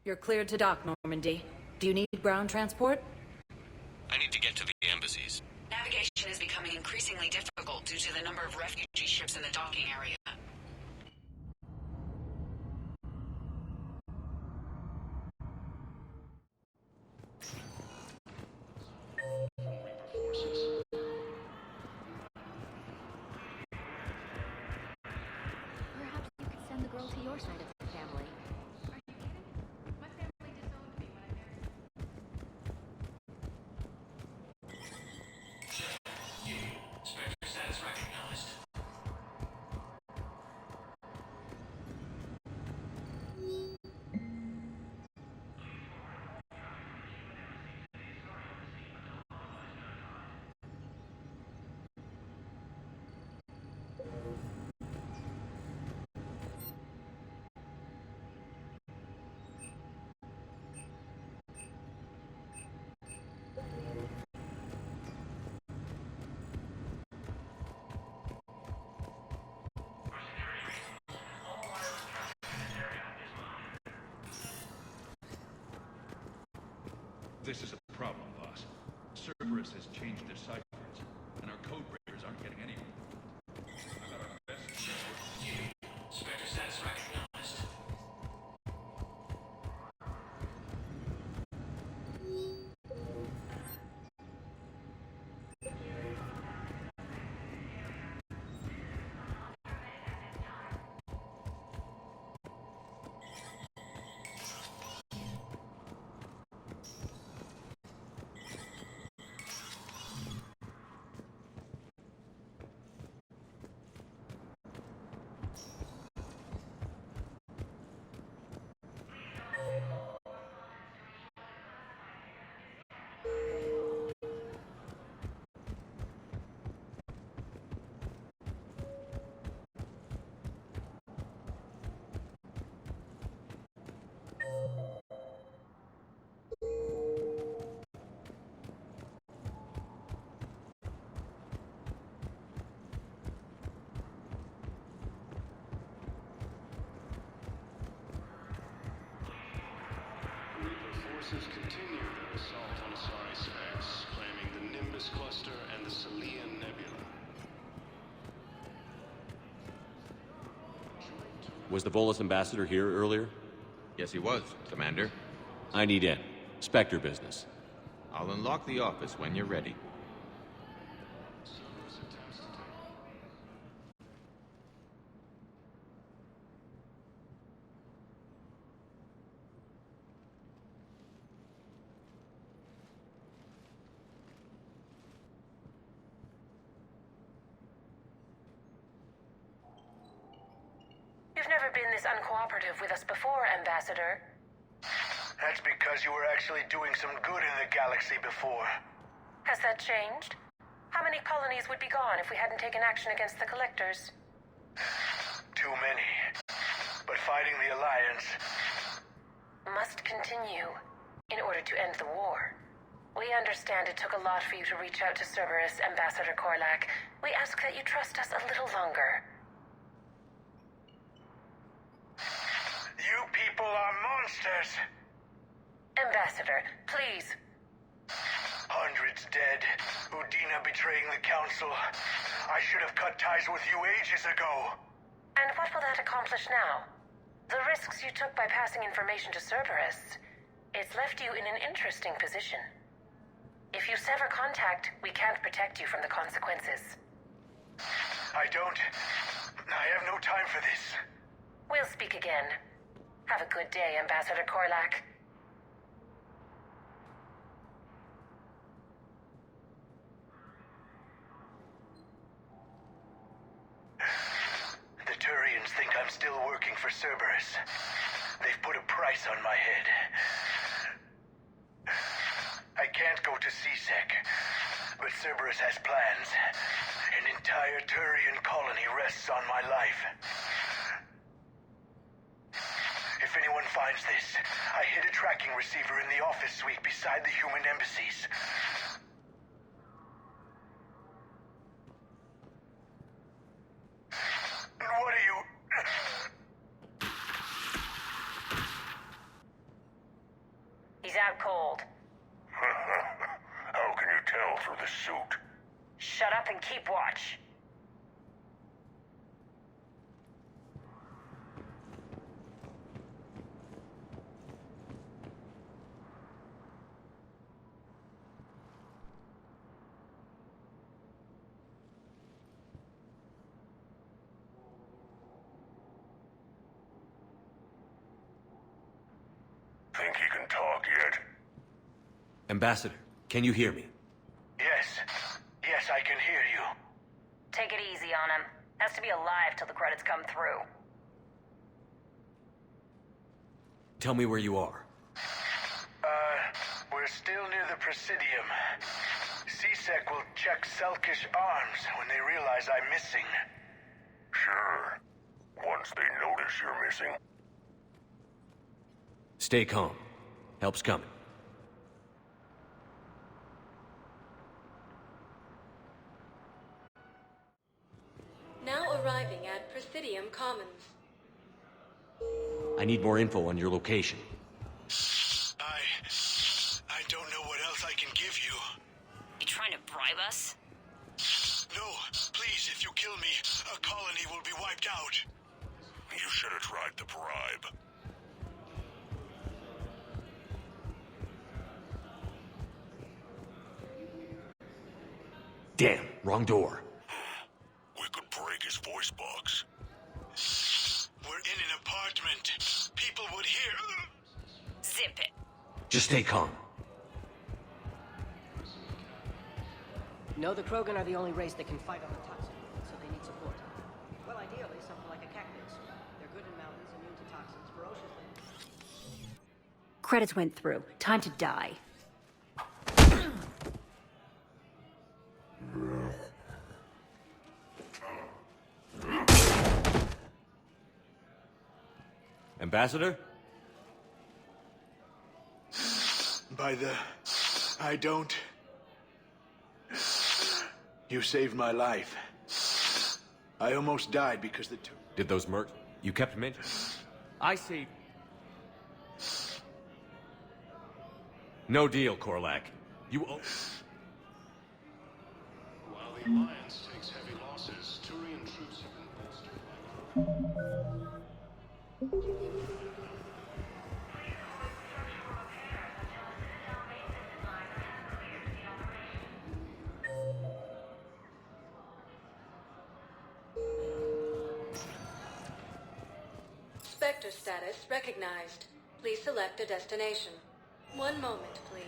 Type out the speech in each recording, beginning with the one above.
You're cleared to dock, Normandy. Do you need ground transport? I need to get to the embassies. Navigation is becoming increasingly difficult due to the number of refugee ships in the docking area. Perhaps you could send the girl to your side of the family. My family disowned me when I married them. Spectre status recognized. This is a problem, boss. Cerberus has changed their ciphers, and our code breakers aren't getting anywhere. I thought our best Spectre status recognized. Forces continue their assault on Asari Specs, claiming the Nimbus Cluster and the Celian Nebula. Was the Volus ambassador here earlier? Yes, he was, Commander. I need in. Spectre business. I'll unlock the office when you're ready. Cerberus attempts to take... You've never been this uncooperative with us before, Ambassador. That's because you were actually doing some good in the galaxy before. Has that changed? How many colonies would be gone if we hadn't taken action against the Collectors? Too many. But fighting the Alliance... Must continue in order to end the war. We understand it took a lot for you to reach out to Cerberus, Ambassador Korlak. We ask that you trust us a little longer. You people are monsters! Ambassador, please. Hundreds dead. Udina betraying the Council. I should have cut ties with you ages ago. And what will that accomplish now? The risks you took by passing information to Cerberus. It's left you in an interesting position. If you sever contact, we can't protect you from the consequences. I have no time for this. We'll speak again. Have a good day, Ambassador Korlak. The Turians think I'm still working for Cerberus. They've put a price on my head. I can't go to C-Sec, but Cerberus has plans. An entire Turian colony rests on my life. If anyone finds this, I hid a tracking receiver in the office suite beside the human embassies. What are you... cold. How can you tell through the suit? Shut up and keep watch. Think he can talk yet? Ambassador, can you hear me? Yes. Yes, I can hear you. Take it easy on him. Has to be alive till the credits come through. Tell me where you are. We're still near the Presidium. CSEC will check Selkish arms when they realize I'm missing. Sure. Once they notice you're missing. Stay calm. Help's coming. Now arriving at Presidium Commons. I need more info on your location. I don't know what else I can give you. You trying to bribe us? No, please, if you kill me, a colony will be wiped out. You should have tried the bribe. Damn, wrong door. We could break his voice box. We're in an apartment. People would hear. Zip it. Just stay calm. No, the Krogan are the only race that can fight on the toxin, so they need support. Well, ideally, something like a cactus. They're good in mountains, immune to toxins, ferociously. Credits went through. Time to die. Ambassador? By the... I don't... You saved my life. I almost died because the two... Did those mercs... You kept mentioning... I saved... No deal, Korlak. You owe... While the Alliance takes heavy losses, Turian troops have been bolstered by Spectre status recognized. Please select a destination. One moment, please.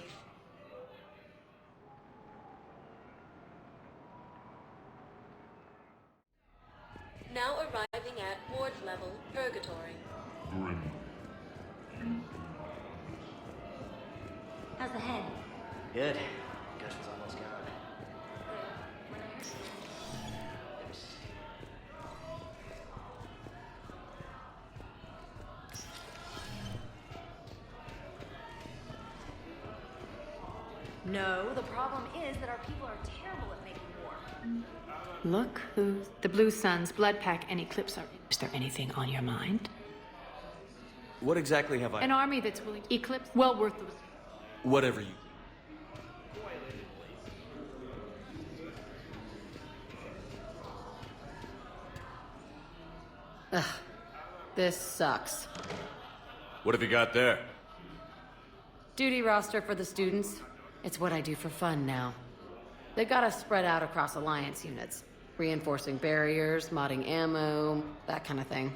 Now arriving at Ward's level, Purgatory. How's the head? Good. Concussion's almost gone. No, the problem is that our people are terrible at making war. Look who the Blue Suns, Blood Pack, and Eclipse are. Is there anything on your mind? What exactly have I... An army that's willing to eclipse, well worth the... Whatever you... Ugh. This sucks. What have you got there? Duty roster for the students. It's what I do for fun now. They got us spread out across Alliance units. Reinforcing barriers, modding ammo, that kind of thing.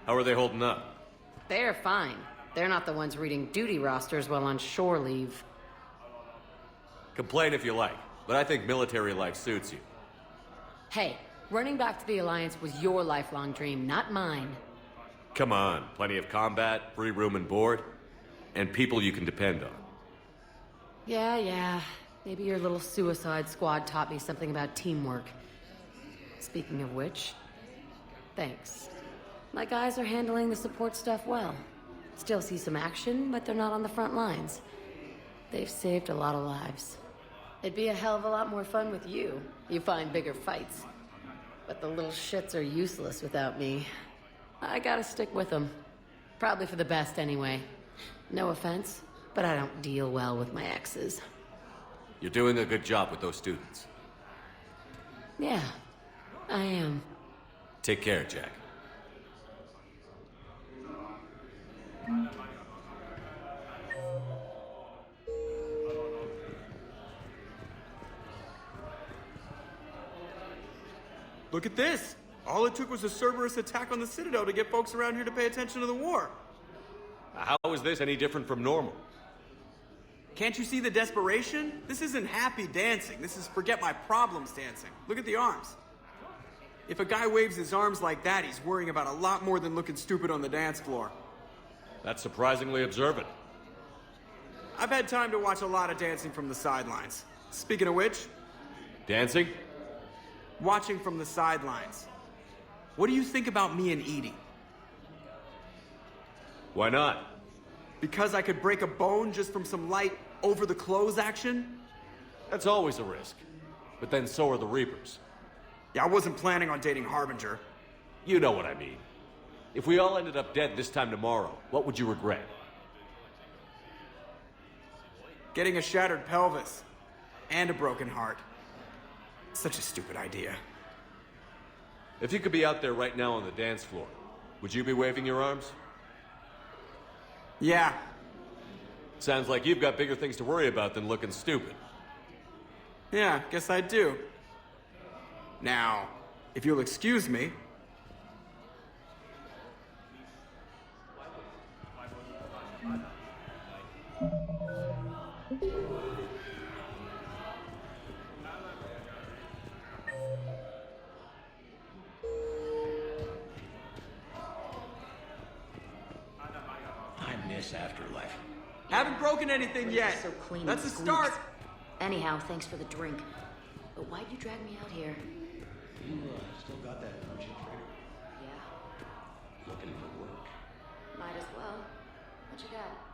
How are they holding up? They're fine. They're not the ones reading duty rosters while on shore leave. Complain if you like, but I think military life suits you. Hey, running back to the Alliance was your lifelong dream, not mine. Come on, plenty of combat, free room and board, and people you can depend on. Yeah. Maybe your little suicide squad taught me something about teamwork. Speaking of which, thanks. My guys are handling the support stuff well. Still see some action, but they're not on the front lines. They've saved a lot of lives. It'd be a hell of a lot more fun with you. You find bigger fights. But the little shits are useless without me. I gotta stick with them. Probably for the best anyway. No offense, but I don't deal well with my exes. You're doing a good job with those students. Yeah, I am. Take care, Jack. Look at this! All it took was a Cerberus attack on the Citadel to get folks around here to pay attention to the war. How is this any different from normal? Can't you see the desperation? This isn't happy dancing. This is forget my problems dancing. Look at the arms. If a guy waves his arms like that, he's worrying about a lot more than looking stupid on the dance floor. That's surprisingly observant. I've had time to watch a lot of dancing from the sidelines. Speaking of which... Dancing? Watching from the sidelines. What do you think about me and Edie? Why not? Because I could break a bone just from some light over-the-clothes action? That's always a risk. But then so are the Reapers. Yeah, I wasn't planning on dating Harbinger. You know what I mean. If we all ended up dead this time tomorrow, what would you regret? Getting a shattered pelvis. And a broken heart. Such a stupid idea. If you could be out there right now on the dance floor, would you be waving your arms? Yeah. Sounds like you've got bigger things to worry about than looking stupid. Yeah, guess I do. Now, if you'll excuse me... I miss Afterlife. Haven't broken anything yet. So clean. That's a and start. squeaks. Anyhow, thanks for the drink. But why'd you drag me out here? You still got that merchant trader? Yeah, Looking for work. might as well. What you got?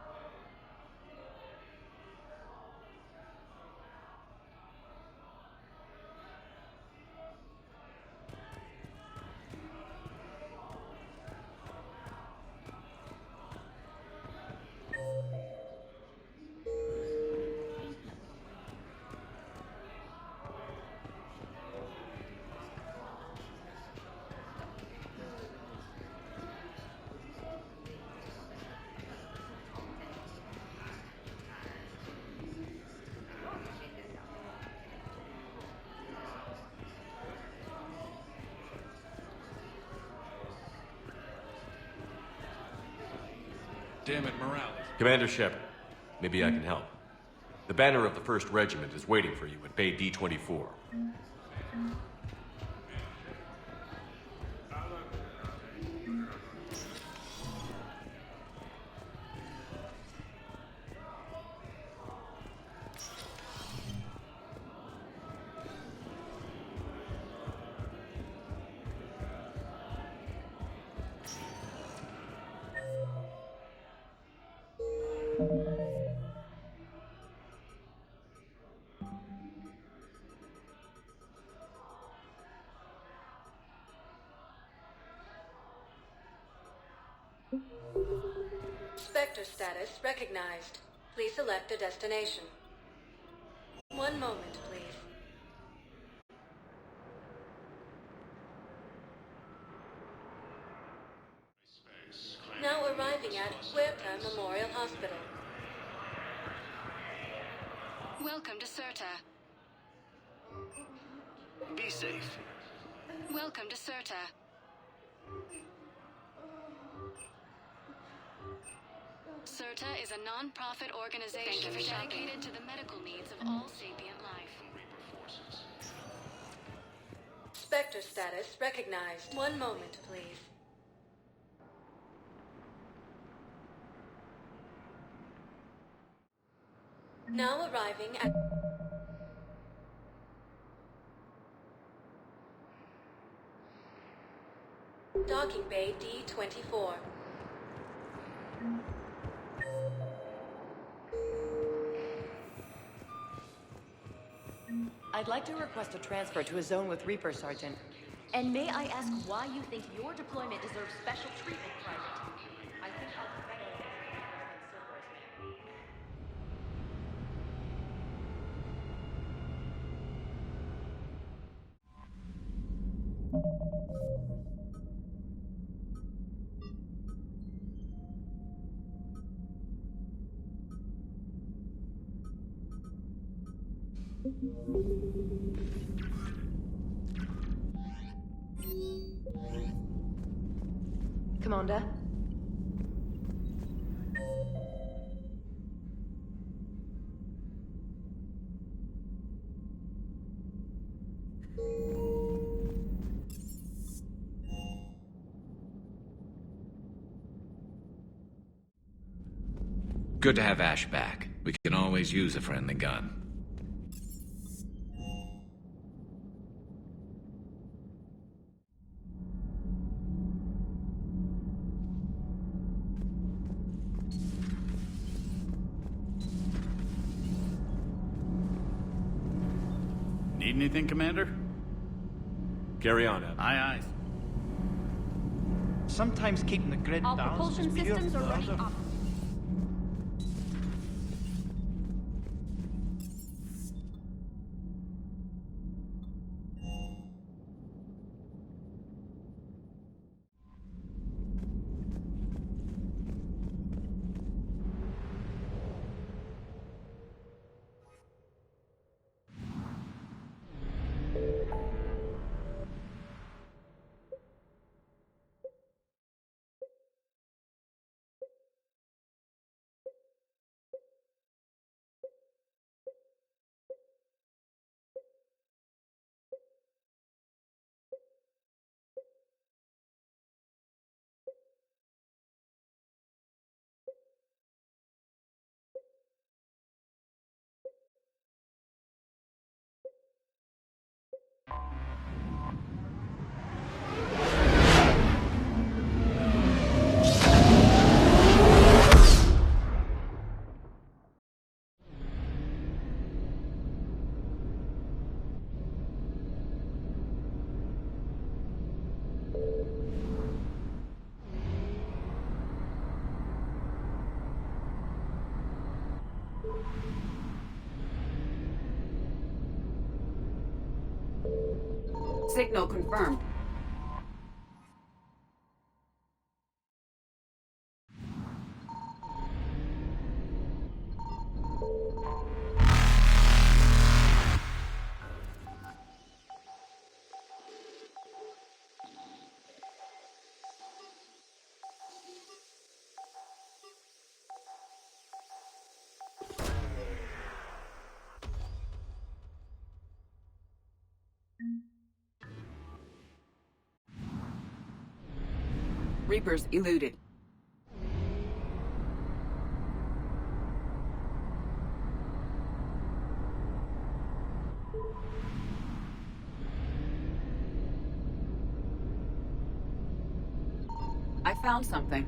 Damn it, Morales. Commander Shepard, maybe I can help. The banner of the 1st Regiment is waiting for you at Bay D-24. Spectre status recognized. Please select a destination. One moment, please. Now arriving at Huerta Memorial Hospital. Welcome to Certa. Be safe. Welcome to Certa. Certa is a non-profit organization dedicated to the medical needs of all sapient life. Spectre status recognized. One moment, please. Now arriving at... Docking Bay D-24. I'd like to request a transfer to a zone with Reaper, Sergeant. And may I ask why you think your deployment deserves special treatment, Private? I think I'll Commander? Good to have Ash back. We can always use a friendly gun. Need anything, Commander? Carry on, Adam. Aye, aye. Sometimes keeping the grid All balanced is propulsion pure systems are ready. murder. Signal confirmed. Reapers eluded. I found something.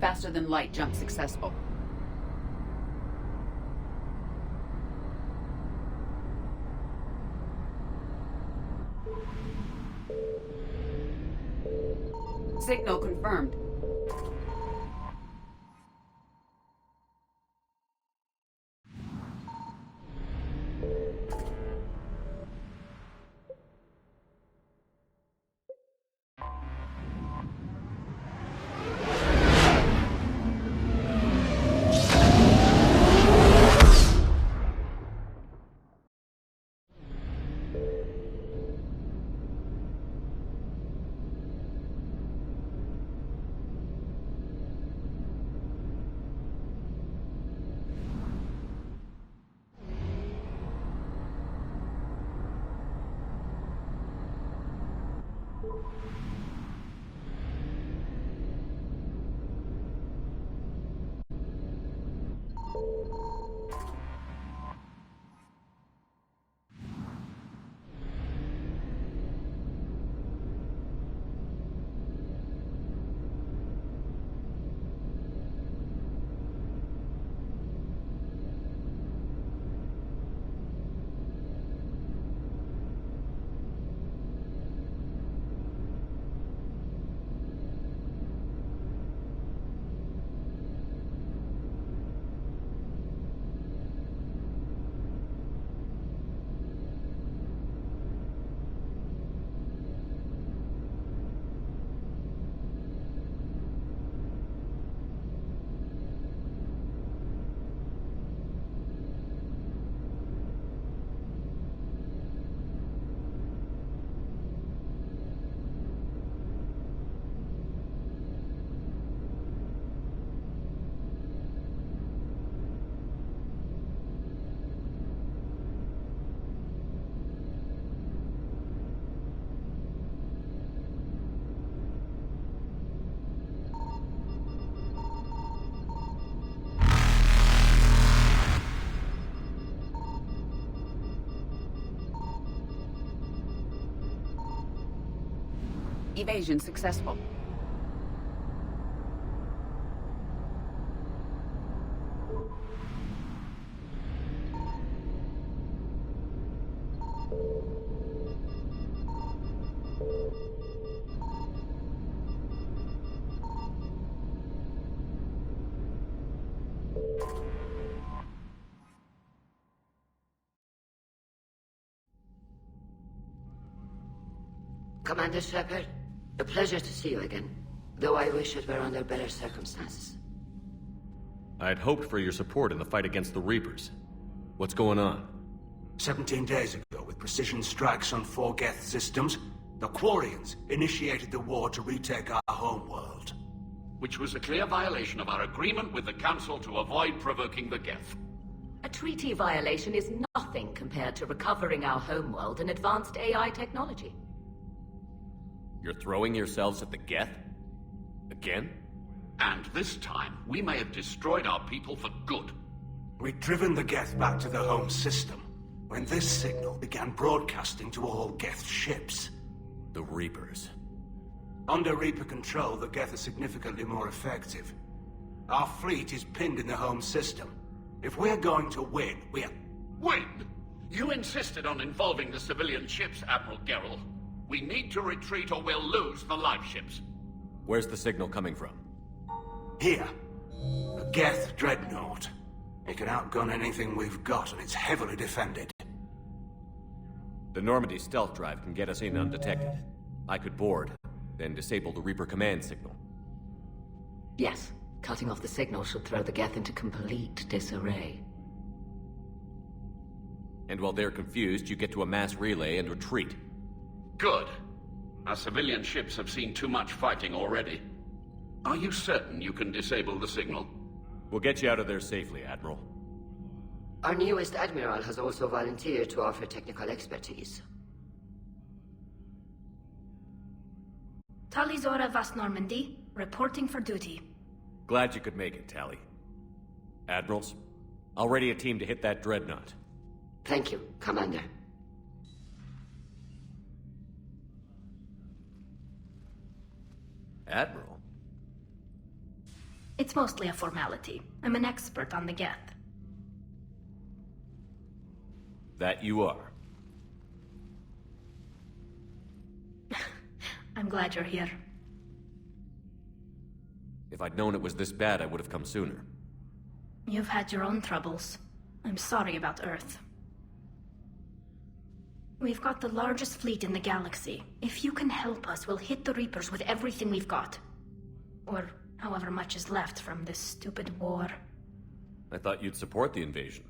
Faster than light jump successful. Signal confirmed. Evasion successful. Commander Shepard, a pleasure to see you again, though I wish it were under better circumstances. I'd hoped for your support in the fight against the Reapers. What's going on? 17 days ago, with precision strikes on 4 Geth systems, the Quarians initiated the war to retake our homeworld. Which was a clear violation of our agreement with the Council to avoid provoking the Geth. A treaty violation is nothing compared to recovering our homeworld and advanced AI technology. You're throwing yourselves at the Geth? Again? And this time, we may have destroyed our people for good. We'd driven the Geth back to the home system, when this signal began broadcasting to all Geth ships. The Reapers. Under Reaper control, the Geth are significantly more effective. Our fleet is pinned in the home system. If we're going to win, we're... Win? You insisted on involving the civilian ships, Admiral Gerrel. We need to retreat or we'll lose the live ships. Where's the signal coming from? Here. A Geth dreadnought. It can outgun anything we've got, and it's heavily defended. The Normandy stealth drive can get us in undetected. I could board, then disable the Reaper command signal. Yes, cutting off the signal should throw the Geth into complete disarray. And while they're confused, you get to a mass relay and retreat. Good. Our civilian ships have seen too much fighting already. Are you certain you can disable the signal? We'll get you out of there safely, Admiral. Our newest Admiral has also volunteered to offer technical expertise. Talizora Vas Normandy, reporting for duty. Glad you could make it, Tally. Admirals, I'll ready a team to hit that dreadnought. Thank you, Commander. Admiral? It's mostly a formality. I'm an expert on the Geth. That you are. I'm glad you're here. If I'd known it was this bad, I would have come sooner. You've had your own troubles. I'm sorry about Earth. We've got the largest fleet in the galaxy. If you can help us, we'll hit the Reapers with everything we've got. Or however much is left from this stupid war. I thought you'd support the invasion.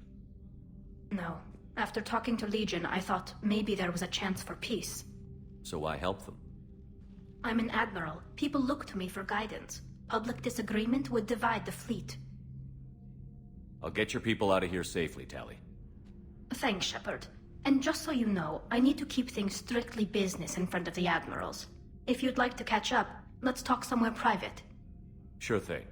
No. After talking to Legion, I thought maybe there was a chance for peace. So I helped them. I'm an admiral. People look to me for guidance. Public disagreement would divide the fleet. I'll get your people out of here safely, Tally. Thanks, Shepard. And just so you know, I need to keep things strictly business in front of the admirals. If you'd like to catch up, let's talk somewhere private. Sure thing.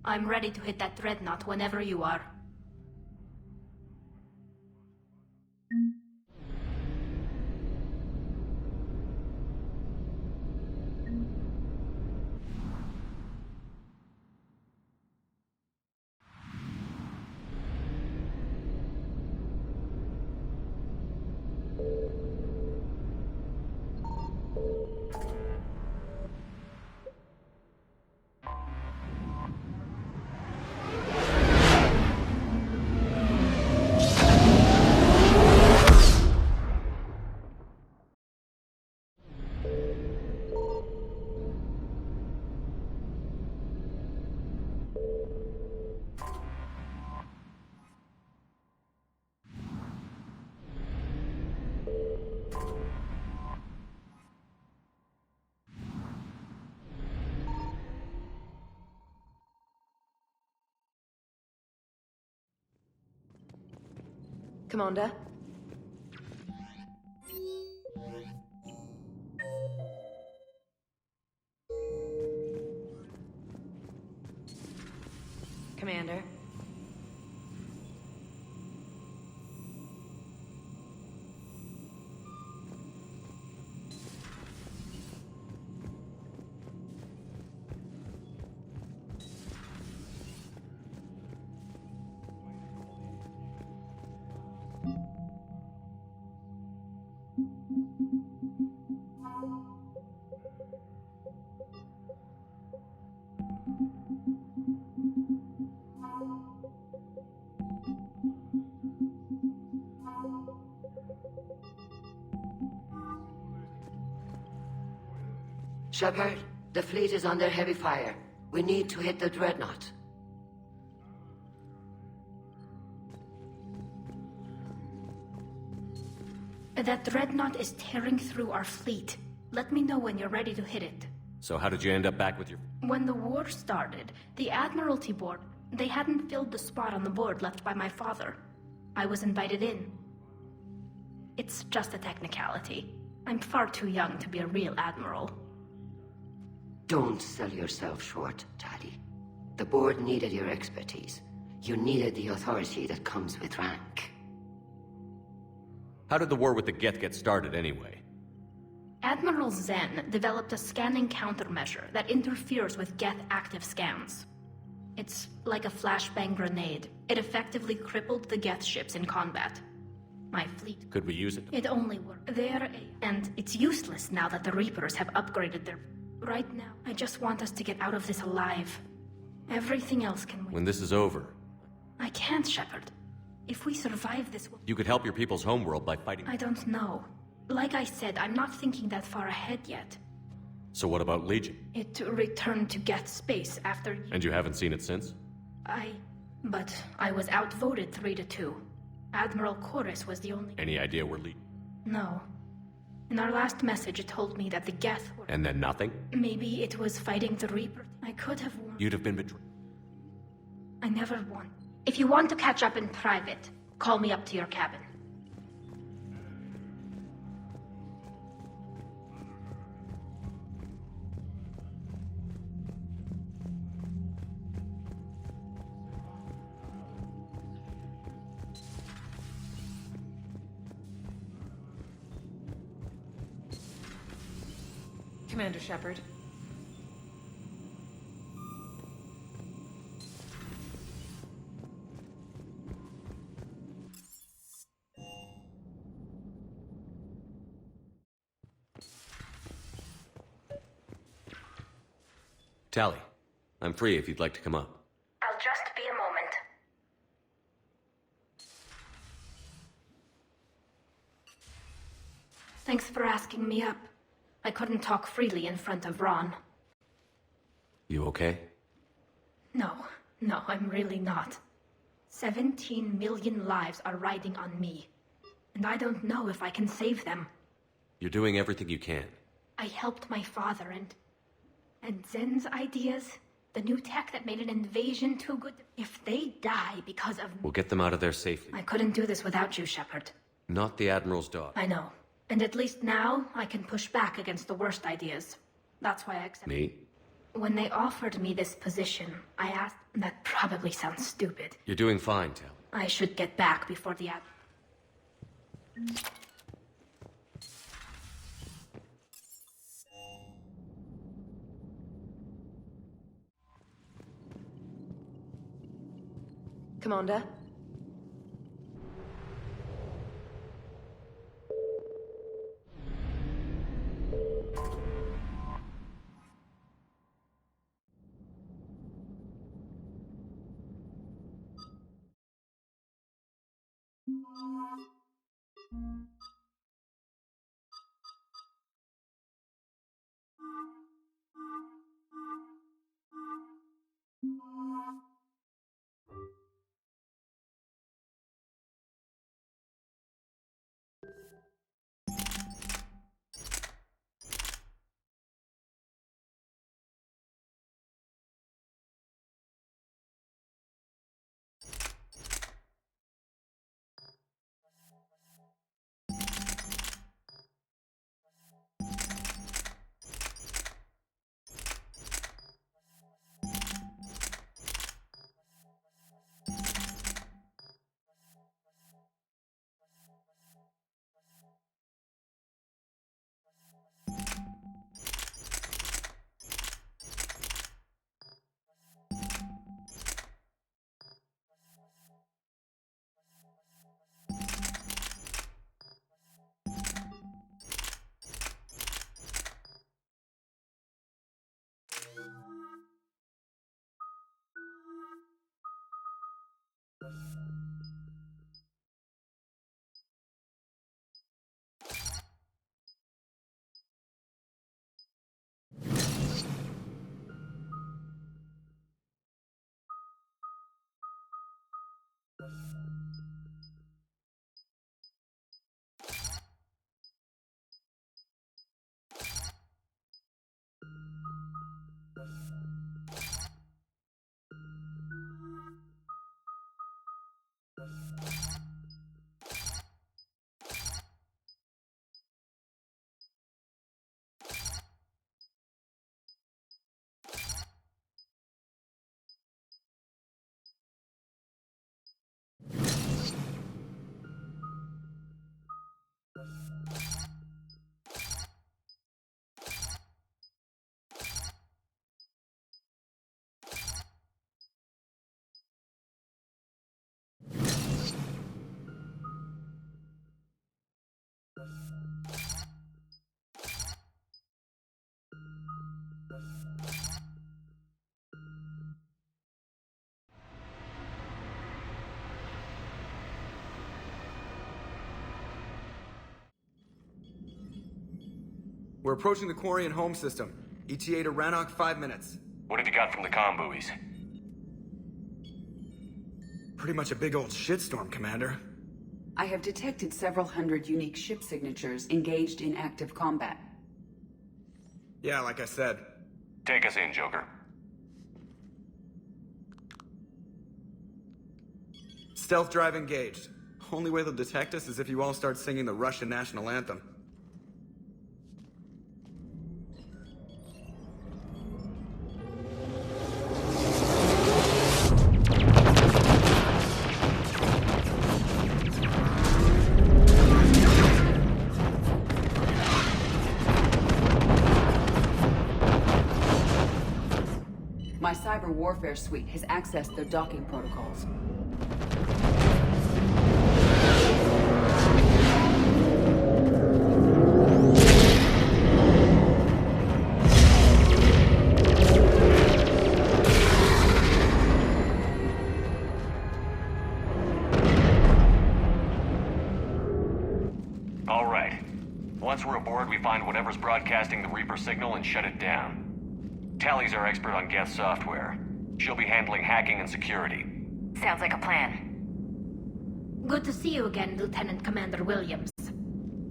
I'm ready to hit that dreadnought whenever you are. Commander? Commander? Shepard, the fleet is under heavy fire. We need to hit the dreadnought. That dreadnought is tearing through our fleet. Let me know when you're ready to hit it. So how did you end up back with your... When the war started, the Admiralty Board, they hadn't filled the spot on the board left by my father. I was invited in. It's just a technicality. I'm far too young to be a real admiral. Don't sell yourself short, Tali. The board needed your expertise. You needed the authority that comes with rank. How did the war with the Geth get started anyway? Admiral Zen developed a scanning countermeasure that interferes with Geth active scans. It's like a flashbang grenade. It effectively crippled the Geth ships in combat. My fleet... Could we use it? It only worked. And it's useless now that the Reapers have upgraded their... Right now, I just want us to get out of this alive. Everything else can wait. When this is over... I can't, Shepard. If we survive this... You could help your people's homeworld by fighting... I don't know. Like I said, I'm not thinking that far ahead yet. So what about Legion? It returned to Geth space after... And you haven't seen it since? But I was outvoted 3-2. Admiral Chorus was the only... Any idea where Legion... No. In our last message, it told me that the Geth were... And then nothing? Maybe it was fighting the Reaper. I could have won. You'd have been betrayed. I never won. If you want to catch up in private, call me up to your cabin. Commander Shepard. Tali, I'm free if you'd like to come up. I'll just be a moment. Thanks for asking me up. I couldn't talk freely in front of Ron. You okay? No, I'm really not. 17 million lives are riding on me. And I don't know if I can save them. You're doing everything you can. I helped my father and Zen's ideas, the new tech that made an invasion too good. If they die because of... We'll get them out of there safely. I couldn't do this without you, Shepard. Not the Admiral's daughter. I know. And at least now, I can push back against the worst ideas. That's why I accepted... Me? When they offered me this position, I asked... That probably sounds stupid. You're doing fine, Tali. I should get back before the... Commander? We're approaching the Quarian home system. ETA to Rannoch, 5 minutes. What have you got from the comm buoys? Pretty much a big old shitstorm, Commander. I have detected several hundred unique ship signatures engaged in active combat. Yeah, like I said. Take us in, Joker. Stealth drive engaged. Only way they'll detect us is if you all start singing the Russian national anthem. My cyber warfare suite has accessed their docking protocols. All right. Once we're aboard, we find whatever's broadcasting the Reaper signal and shut it down. Tally's our expert on Geth software. She'll be handling hacking and security. Sounds like a plan. Good to see you again, Lieutenant Commander Williams.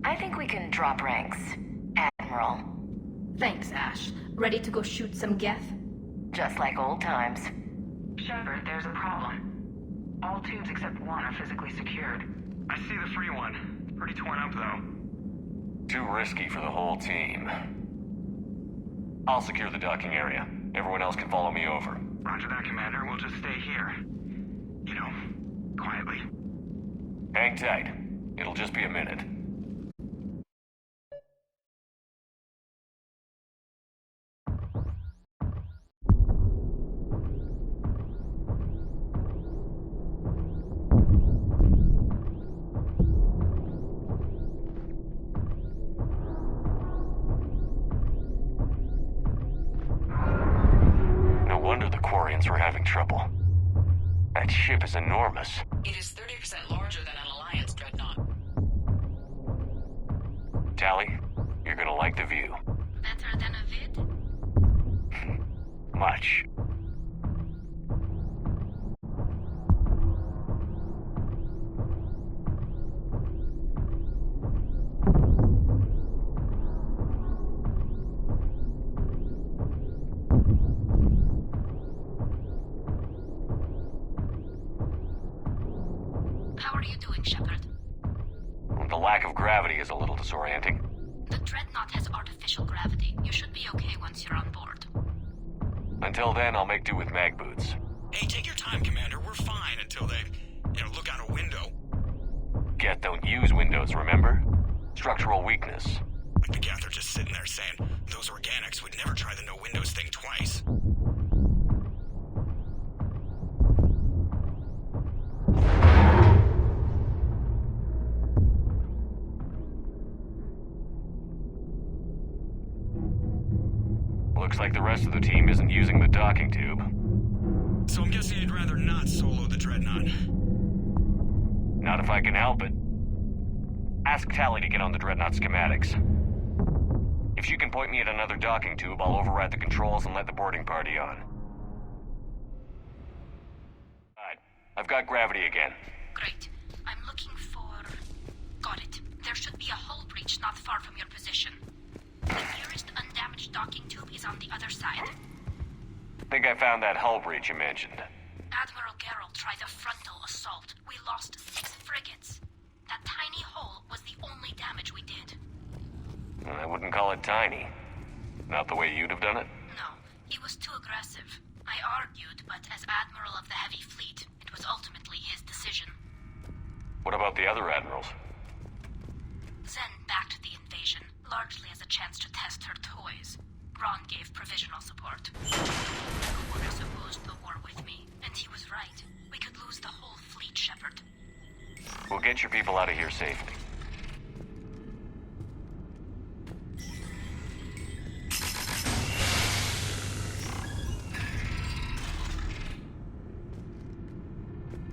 I think we can drop ranks, Admiral. Thanks, Ash. Ready to go shoot some Geth? Just like old times. Shepard, there's a problem. All tubes except one are physically secured. I see the free one. Pretty torn up, though. Too risky for the whole team. I'll secure the docking area. Everyone else can follow me over. Roger that, Commander. We'll just stay here. You know, quietly. Hang tight. It'll just be a minute. We're having trouble. That ship is enormous. It is 30% larger than an Alliance dreadnought. Tally, you're gonna like the view. Better than a vid? Much. How are you doing, Shepard? The lack of gravity is a little disorienting. The Dreadnought has artificial gravity. You should be okay once you're on board. Until then, I'll make do with mag boots. Hey, take your time, Commander. We're fine until they, look out a window. Geth don't use windows, remember? Structural weakness. Like the Geth are just sitting there saying, those organics would never try the no windows thing twice. Looks like the rest of the team isn't using the docking tube. So I'm guessing you'd rather not solo the Dreadnought. Not if I can help it. Ask Tally to get on the Dreadnought schematics. If she can point me at another docking tube, I'll override the controls and let the boarding party on. Alright, I've got gravity again. Great. I'm looking for... Got it. There should be a hull breach not far from your position. The nearest undamaged docking tube is on the other side. Think I found that hull breach you mentioned. Admiral Geralt tried a frontal assault. We lost 6 frigates. That tiny hole was the only damage we did. I wouldn't call it tiny. Not the way you'd have done it? No, he was too aggressive. I argued, but as Admiral of the Heavy Fleet, it was ultimately his decision. What about the other admirals? Zen backed the invasion, largely as a chance to test her toys. Ron gave provisional support. Who would have opposed the war with me? And he was right. We could lose the whole fleet, Shepard. We'll get your people out of here safely.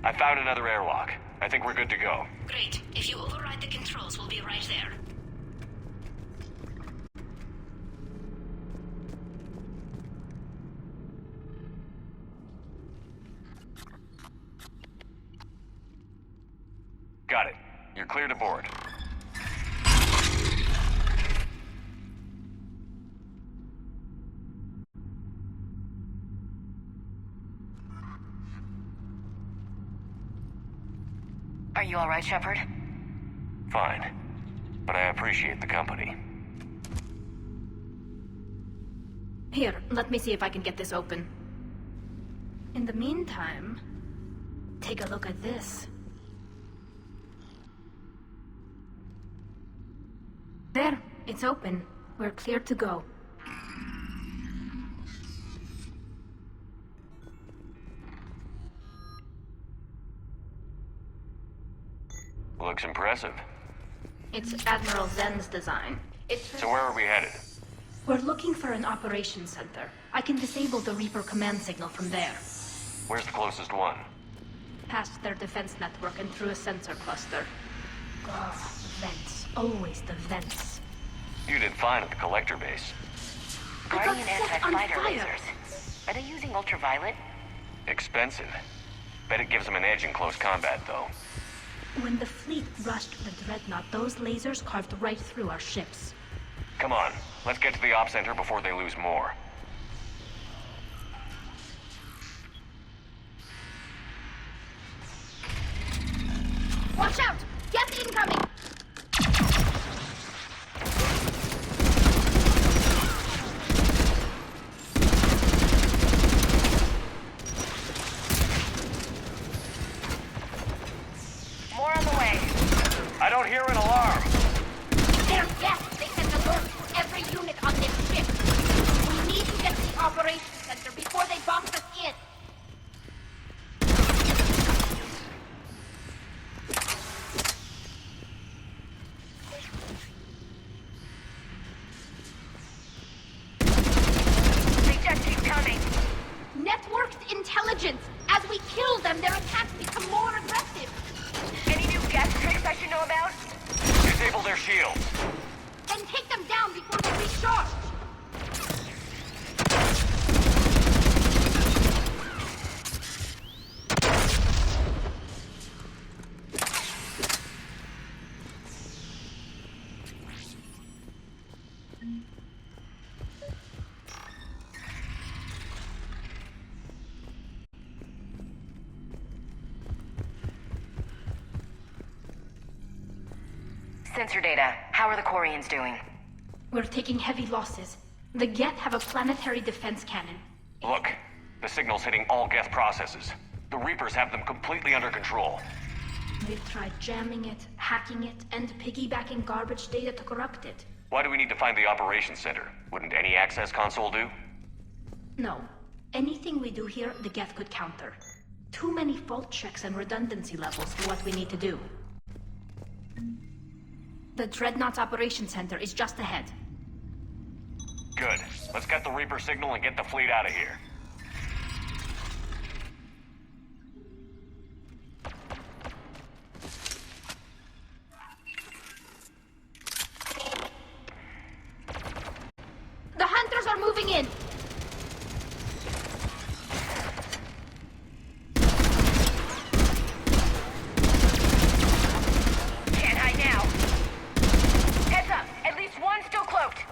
I found another airlock. I think we're good to go. Great. If you override the controls, we'll be right there. Got it. You're clear to board. Are you alright, Shepard? Fine. But I appreciate the company. Here, let me see if I can get this open. In the meantime, take a look at this. There, it's open. We're clear to go. Looks impressive. It's Admiral Zen's design. So where are we headed? We're looking for an operations center. I can disable the Reaper command signal from there. Where's the closest one? Past their defense network and through a sensor cluster. Ugh, vents. Always the vents. You did fine at the collector base. Guardian anti-spider lasers. Are they using ultraviolet? Expensive. Bet it gives them an edge in close combat, though. When the fleet rushed the Dreadnought, those lasers carved right through our ships. Come on, let's get to the op center before they lose more. Watch out! Get incoming! More on the way. I don't hear an alarm. They're death! They sent alerts to every unit on this ship. We need to get to the operations center before they box us in. They just keep coming. Networked intelligence! As we kill them, their attacks become more aggressive. Any new gas tricks I should know about? Disable their shields. And take them down before they recharge! Sensor data. How are the Quarians doing? We're taking heavy losses. The Geth have a planetary defense cannon. Look, the signal's hitting all Geth processes. The Reapers have them completely under control. They've tried jamming it, hacking it, and piggybacking garbage data to corrupt it. Why do we need to find the operations center? Wouldn't any access console do? No. Anything we do here, the Geth could counter. Too many fault checks and redundancy levels for what we need to do. The Dreadnought's operations center is just ahead. Good. Let's get the Reaper signal and get the fleet out of here. The hunters are moving in! Can't hide now. Heads up. At least one still cloaked.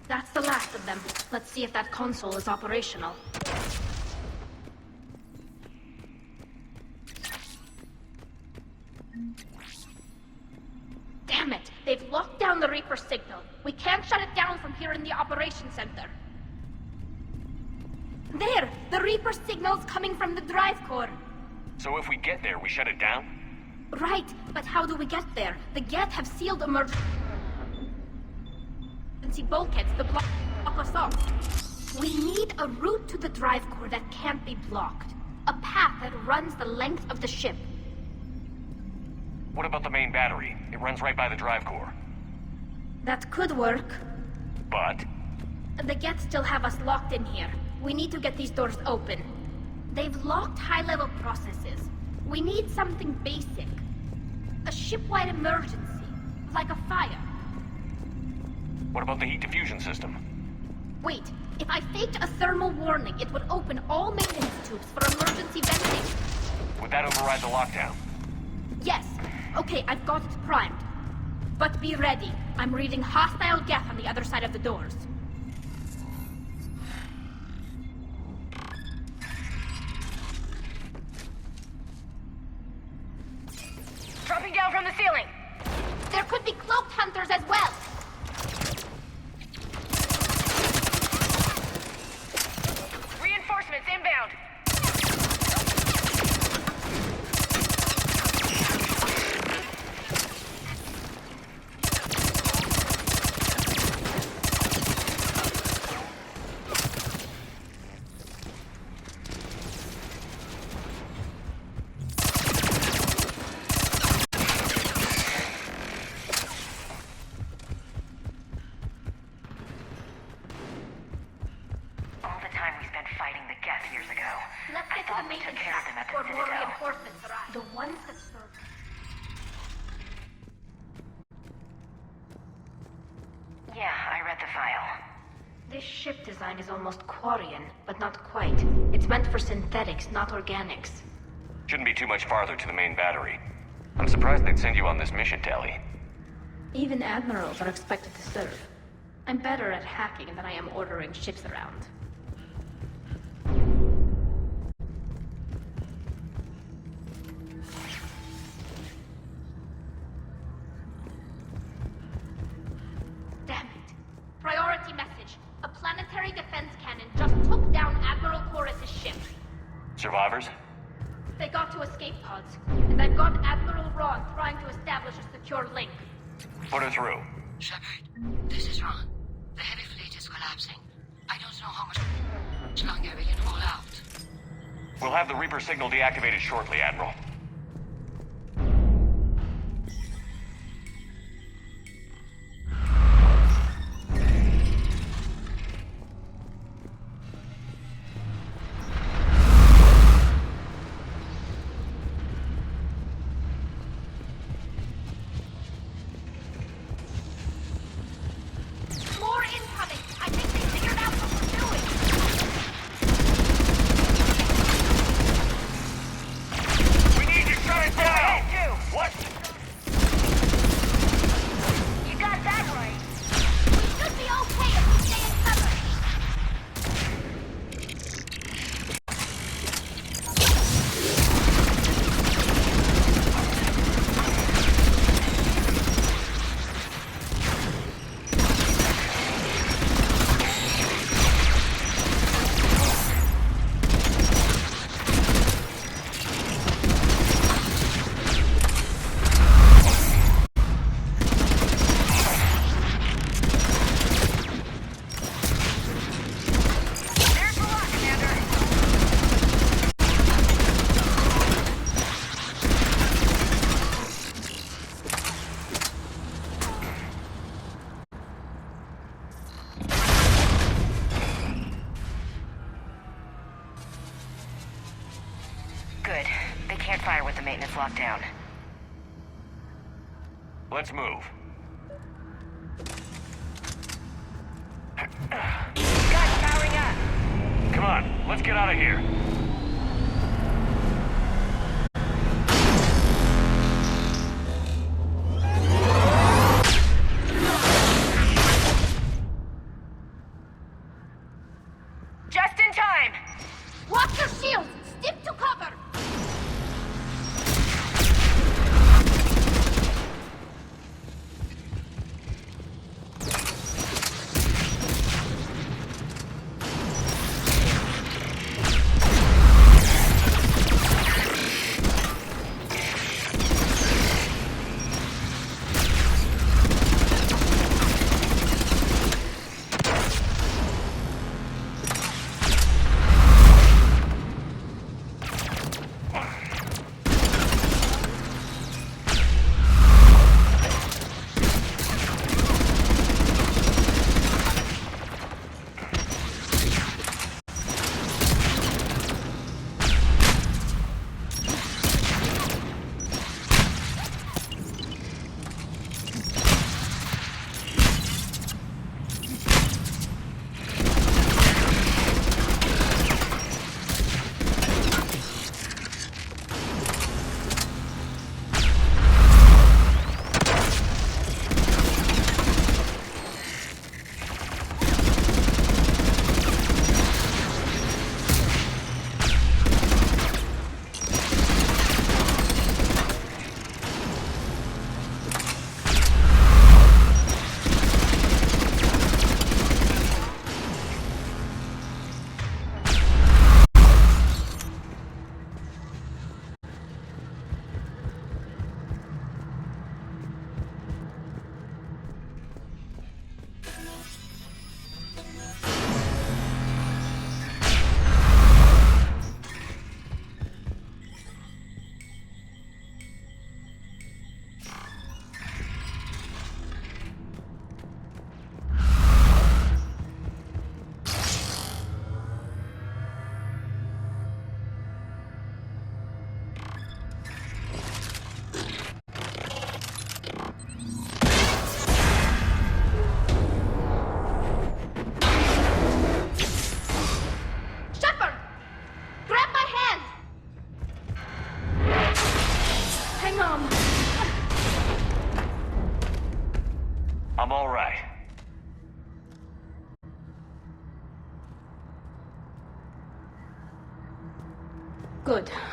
That's the last of them. Let's see if that console is operational. Damn it! They've locked down the Reaper signal. We can't shut it down from here in the operations center. There! The Reaper signal's coming from the drive core. So if we get there, we shut it down? Right, but how do we get there? The Geth have sealed emergency bulkheads to block us off. We need a route to the drive core that can't be blocked. A path that runs the length of the ship. What about the main battery? It runs right by the drive core. That could work. But? The Geth still have us locked in here. We need to get these doors open. They've locked high-level processes. We need something basic. A ship-wide emergency, like a fire. What about the heat diffusion system? Wait, if I faked a thermal warning, it would open all maintenance tubes for emergency venting. Would that override the lockdown? Yes. Okay, I've got it primed. But be ready. I'm reading hostile Geth on the other side of the doors. Dropping down from the ceiling! There could be cloaked hunters as well! Reinforcements inbound! Let's get to the maintenance shack before more reinforcements arrive. The ones that serve. Yeah, I read the file. This ship design is almost Quarian, but not quite. It's meant for synthetics, not organics. Shouldn't be too much farther to the main battery. I'm surprised they'd send you on this mission, Tali. Even admirals are expected to serve. I'm better at hacking than I am ordering ships around. Damn it. Priority message. A planetary defense cannon just took down Admiral Chorus's ship. Survivors? They got to escape pods, and I've got Admiral Ron trying to establish a secure link. Put her through. Shepard, this is Ron. The heavy fleet is collapsing. I don't know how much longer we can hold out. We'll have the Reaper signal deactivated shortly, Admiral. More incoming! I think they figured out what we're doing! We need to shut it down! What? You got that right! We should be okay if we stay in cover! There's the lock, Commander! Good. They can't fire with the maintenance lockdown. Let's move. Guns powering up! Come on, let's get out of here. Just in time! Watch your shields! Stick to cover!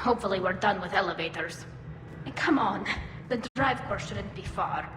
Hopefully we're done with elevators. Come on, the drive course shouldn't be far.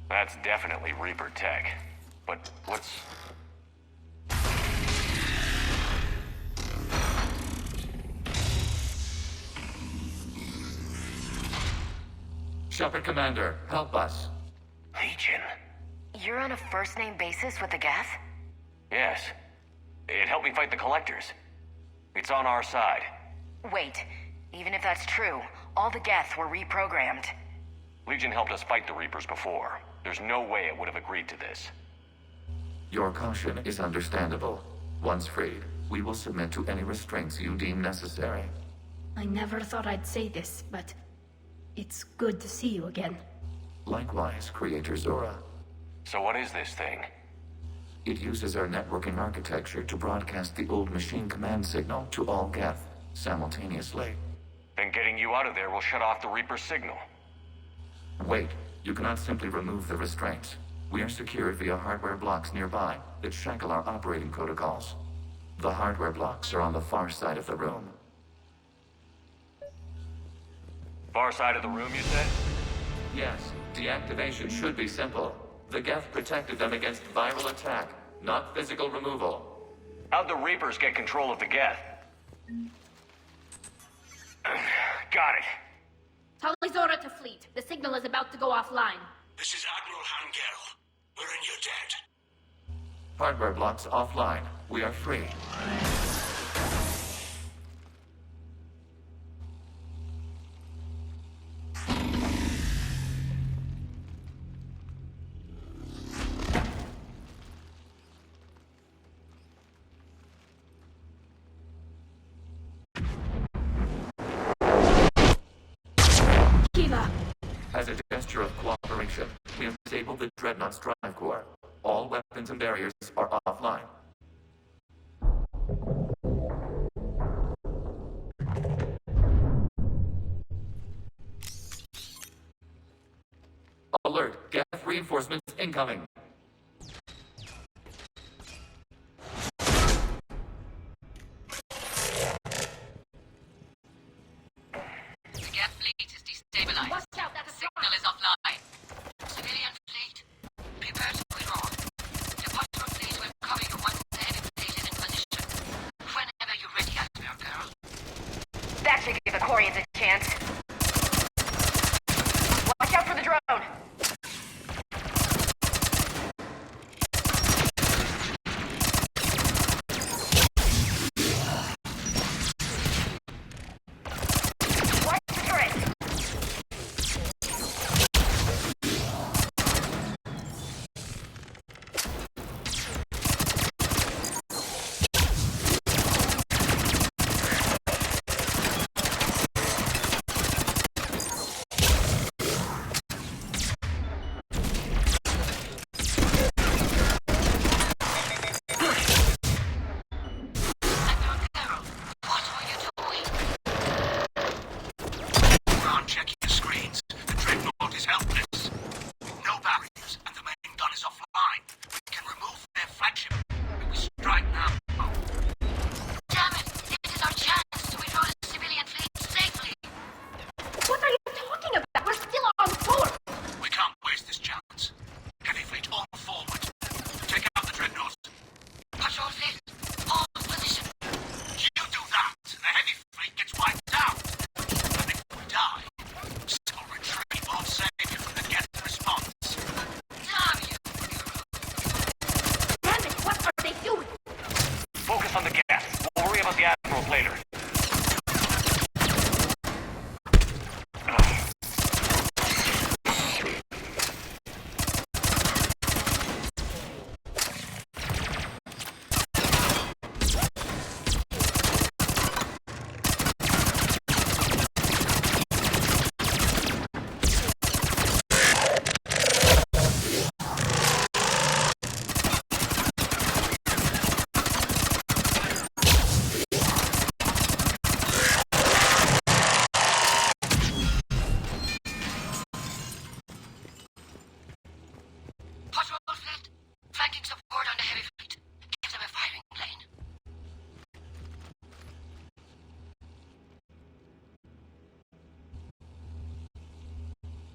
That's definitely Reaper tech. But what's... Shepard Commander, help us. Legion. You're on a first-name basis with the Geth? Yes. It helped me fight the Collectors. It's on our side. Wait, even if that's true, all the Geth were reprogrammed. Legion helped us fight the Reapers before. There's no way it would have agreed to this. Your caution is understandable. Once freed, we will submit to any restraints you deem necessary. I never thought I'd say this, but it's good to see you again. Likewise, Creator Zora. So what is this thing? It uses our networking architecture to broadcast the old machine command signal to all Geth simultaneously. Then getting you out of there will shut off the Reaper signal. Wait, you cannot simply remove the restraints. We are secured via hardware blocks nearby that shackle our operating protocols. The hardware blocks are on the far side of the room. Far side of the room, you said? Yes, deactivation should be simple. The Geth protected them against viral attack, not physical removal. How'd the Reapers get control of the Geth? Got it. Talizora to fleet. The signal is about to go offline. This is Admiral Hangel. We're in your debt. Hardware blocks offline. We are free. As a gesture of cooperation, we have disabled the Dreadnought's drive core. All weapons and barriers are offline. Alert! Geth reinforcements incoming! Stabilized. Watch out, that's a signal is offline. Civilian fleet, prepare to withdraw. The Potro fleet will cover you once the enemy fleet is in position. Whenever you're ready, Admiral Girl. That should give the Quarians a chance. Watch out for the drone.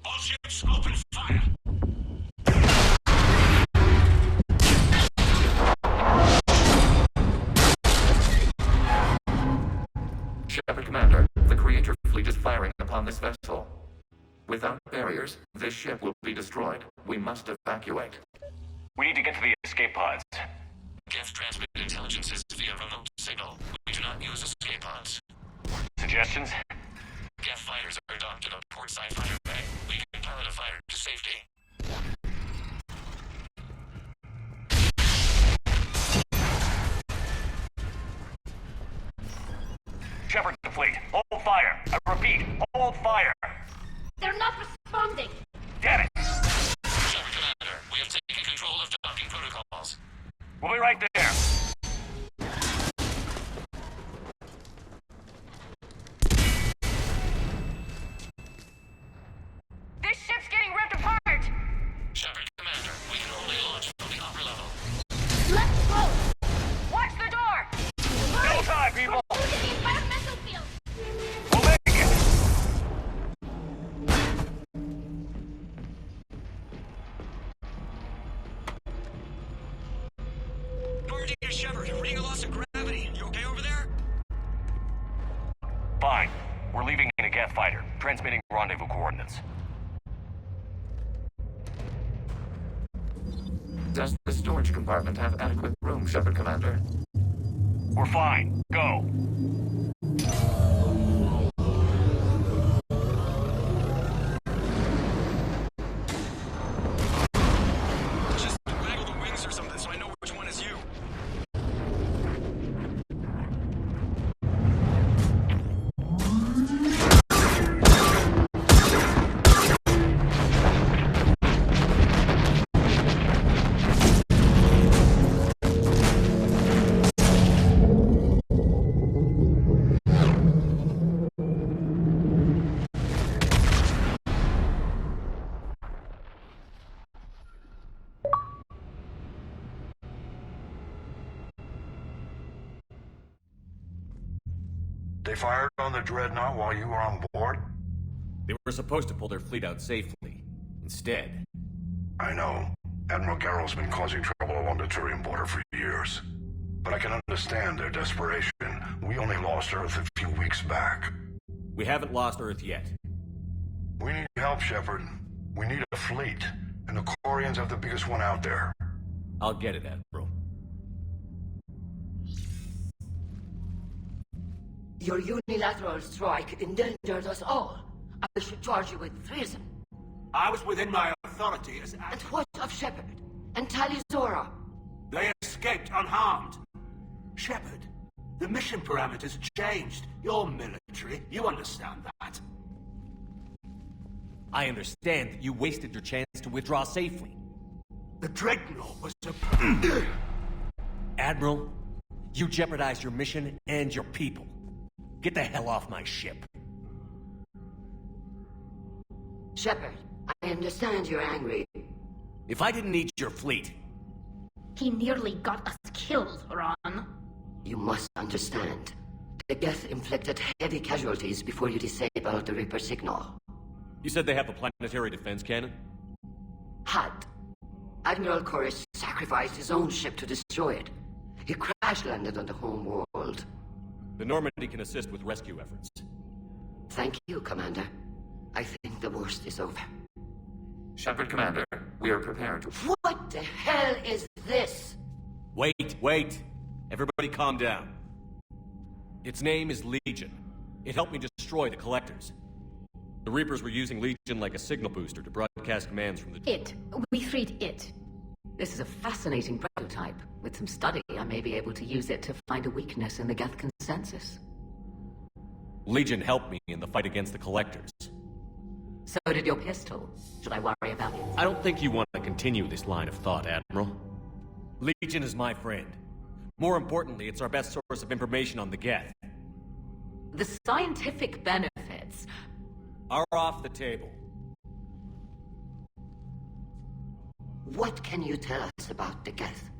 All ships, open fire! Shepard Commander, the Creator fleet is firing upon this vessel. Without barriers, this ship will be destroyed. We must evacuate. We need to get to the escape pods. Geth transmit intelligences via remote signal. We do not use escape pods. Suggestions? Geth fighters are docked at a portside fighter bay. We can pilot a fighter to safety. Shepard to fleet. Hold fire. I repeat, hold fire. They're not responding. Damn it! Shepard Commander, we have taken control of docking protocols. We'll be right there. This ship's getting ripped apart! Shepard Commander, we can only launch from the upper level. Let's go! Watch the door! No time, people! We're through the environmental field! We'll make it! Normandy to Shepard, reading a loss of gravity. You okay over there? Fine. We're leaving in a Geth fighter, transmitting rendezvous coordinates. Does the storage compartment have adequate room, Shepard Commander? We're fine. Go. Just waggle the wings or something so I know which one is you. They fired on the Dreadnought while you were on board? They were supposed to pull their fleet out safely. Instead... I know. Admiral Garrow's been causing trouble along the Turian border for years. But I can understand their desperation. We only lost Earth a few weeks back. We haven't lost Earth yet. We need help, Shepard. We need a fleet. And the Quarians have the biggest one out there. I'll get it, Admiral. Your unilateral strike endangered us all. I should charge you with treason. I was within my authority as... And what of Shepard? And Tali'Zorah? They escaped unharmed. Shepard, the mission parameters changed. You're military. You understand that. I understand that you wasted your chance to withdraw safely. The Dreadnought was a... Admiral, you jeopardized your mission and your people. Get the hell off my ship. Shepard, I understand you're angry. If I didn't need your fleet... He nearly got us killed, Ron. You must understand. The Geth inflicted heavy casualties before you disabled the Reaper signal. You said they have a planetary defense cannon? Had. Admiral Koris sacrificed his own ship to destroy it. He crash-landed on the home world. The Normandy can assist with rescue efforts. Thank you, Commander. I think the worst is over. Shepard Commander, we are prepared. What the hell is this? Wait. Everybody calm down. Its name is Legion. It helped me destroy the Collectors. The Reapers were using Legion like a signal booster to broadcast commands from the... It. We freed it. This is a fascinating prototype. With some study, I may be able to use it to find a weakness in the Geth consensus. Legion helped me in the fight against the Collectors. So did your pistol. Should I worry about it? I don't think you want to continue this line of thought, Admiral. Legion is my friend. More importantly, it's our best source of information on the Geth. The scientific benefits are off the table. What can you tell us about the Geth?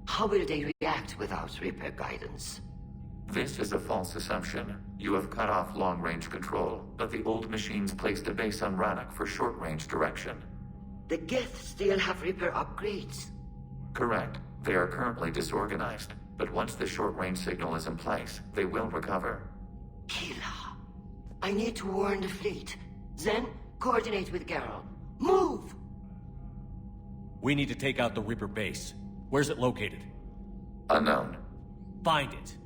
How will they react without Reaper guidance? This is a false assumption. You have cut off long-range control, but the old machines placed a base on Rannoch for short-range direction. The Geth still have Reaper upgrades. Correct. They are currently disorganized, but once the short-range signal is in place, they will recover. Kila, I need to warn the fleet. Zen, coordinate with Garrel. Move! We need to take out the Reaper base. Where's it located? Unknown. Find it.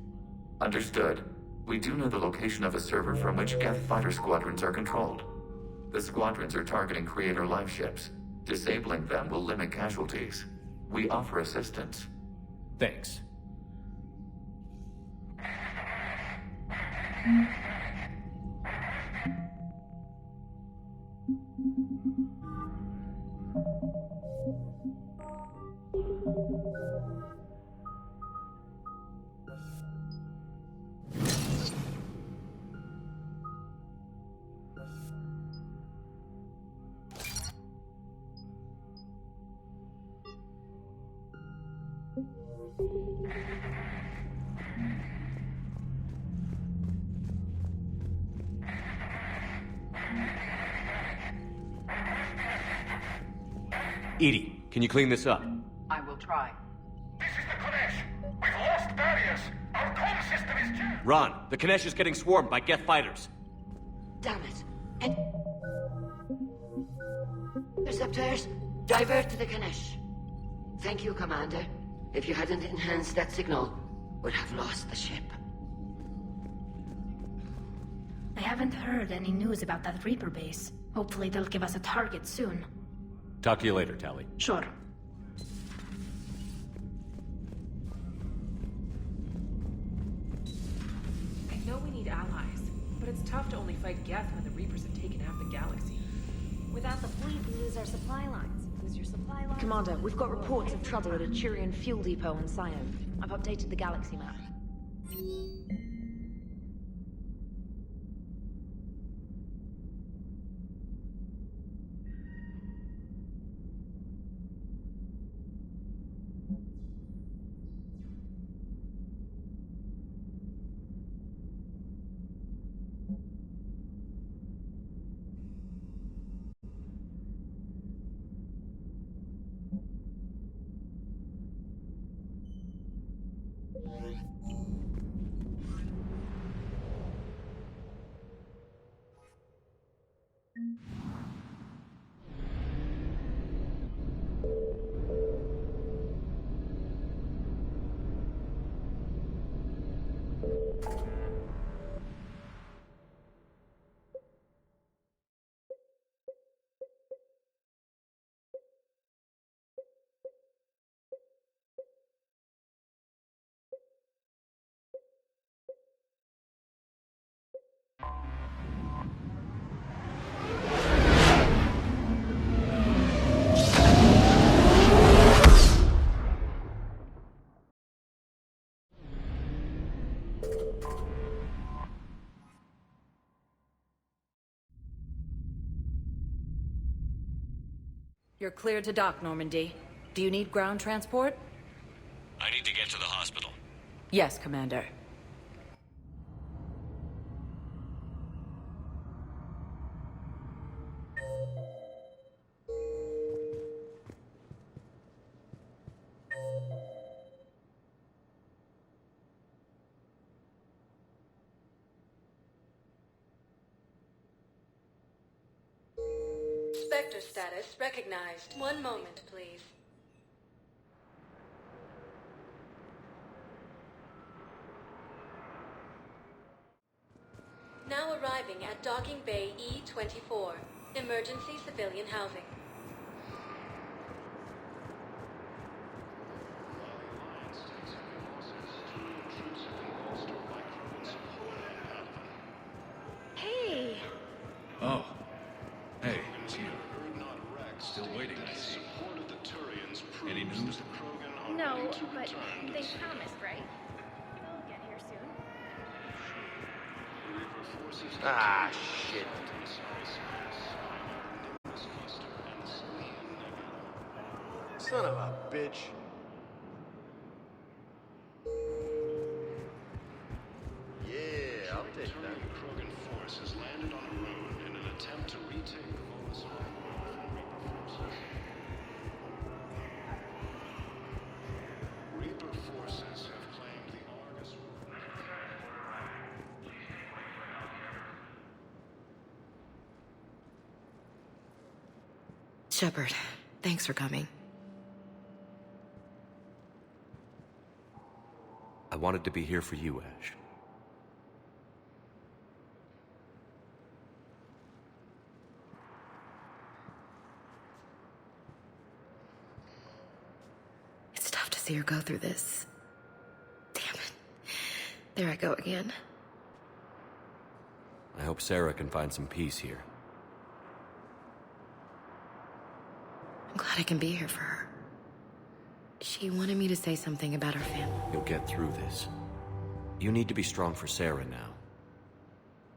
Understood. We do know the location of a server from which Geth fighter squadrons are controlled. The squadrons are targeting Creator live ships. Disabling them will limit casualties. We offer assistance. Thanks. EDI, can you clean this up? I will try. This is the Konesh. We've lost barriers. Our comm system is jammed. Ron, the Kinesh is getting swarmed by Geth fighters. Damn it. Interceptors, divert to the Kinesh. Thank you, Commander. If you hadn't enhanced that signal, we'd have lost the ship. I haven't heard any news about that Reaper base. Hopefully they'll give us a target soon. Talk to you later, Tali. Sure. I know we need allies, but it's tough to only fight Geth when the Reapers have taken half the galaxy. Without the fleet, we lose our supply lines. Lose your supply lines? Commander, we've got reports of trouble at a Turian fuel depot on Scion. I've updated the galaxy map. You're cleared to dock, Normandy. Do you need ground transport? I need to get to the hospital. Yes, Commander. Spectre status recognized. One moment, please. Now arriving at Docking Bay E-24. Emergency civilian housing. Hey! Oh. Hey, it's you. Still waiting, I see. Any news? No, but they promised, right? They'll get here soon. Ah, shit. Son of a bitch. Shepard, thanks for coming. I wanted to be here for you, Ash. It's tough to see her go through this. Damn it. There I go again. I hope Sarah can find some peace here. I'm glad I can be here for her. She wanted me to say something about her family. You'll get through this. You need to be strong for Sarah now.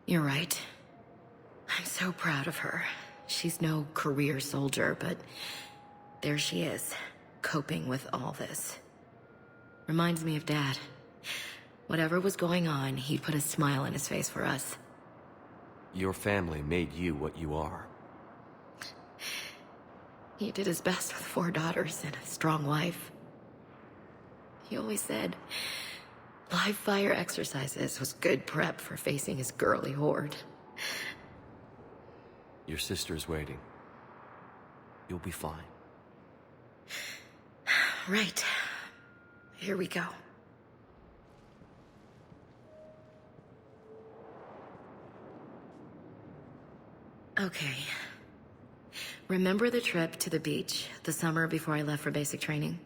You're right. I'm so proud of her. She's no career soldier, but there she is, coping with all this. Reminds me of Dad. Whatever was going on, he'd put a smile on his face for us. Your family made you what you are. He did his best with 4 daughters and a strong wife. He always said live fire exercises was good prep for facing his girly horde. Your sister's waiting. You'll be fine. Right. Here we go. Okay. Remember the trip to the beach the summer before I left for basic training?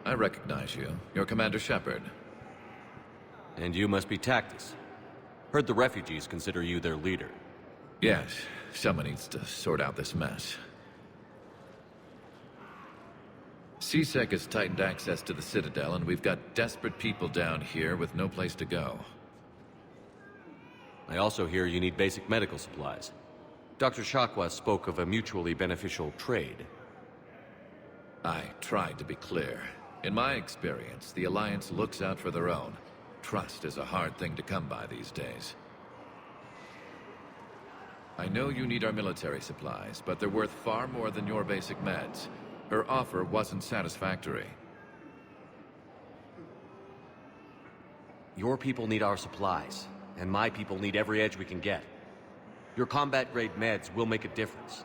I recognize you. You're Commander Shepard. And you must be Tactus. Heard the refugees consider you their leader. Yes, someone needs to sort out this mess. CSEC has tightened access to the Citadel, and we've got desperate people down here with no place to go. I also hear you need basic medical supplies. Dr. Shakwa spoke of a mutually beneficial trade. I tried to be clear. In my experience, the Alliance looks out for their own. Trust is a hard thing to come by these days. I know you need our military supplies, but they're worth far more than your basic meds. Her offer wasn't satisfactory. Your people need our supplies, and my people need every edge we can get. Your combat-grade meds will make a difference,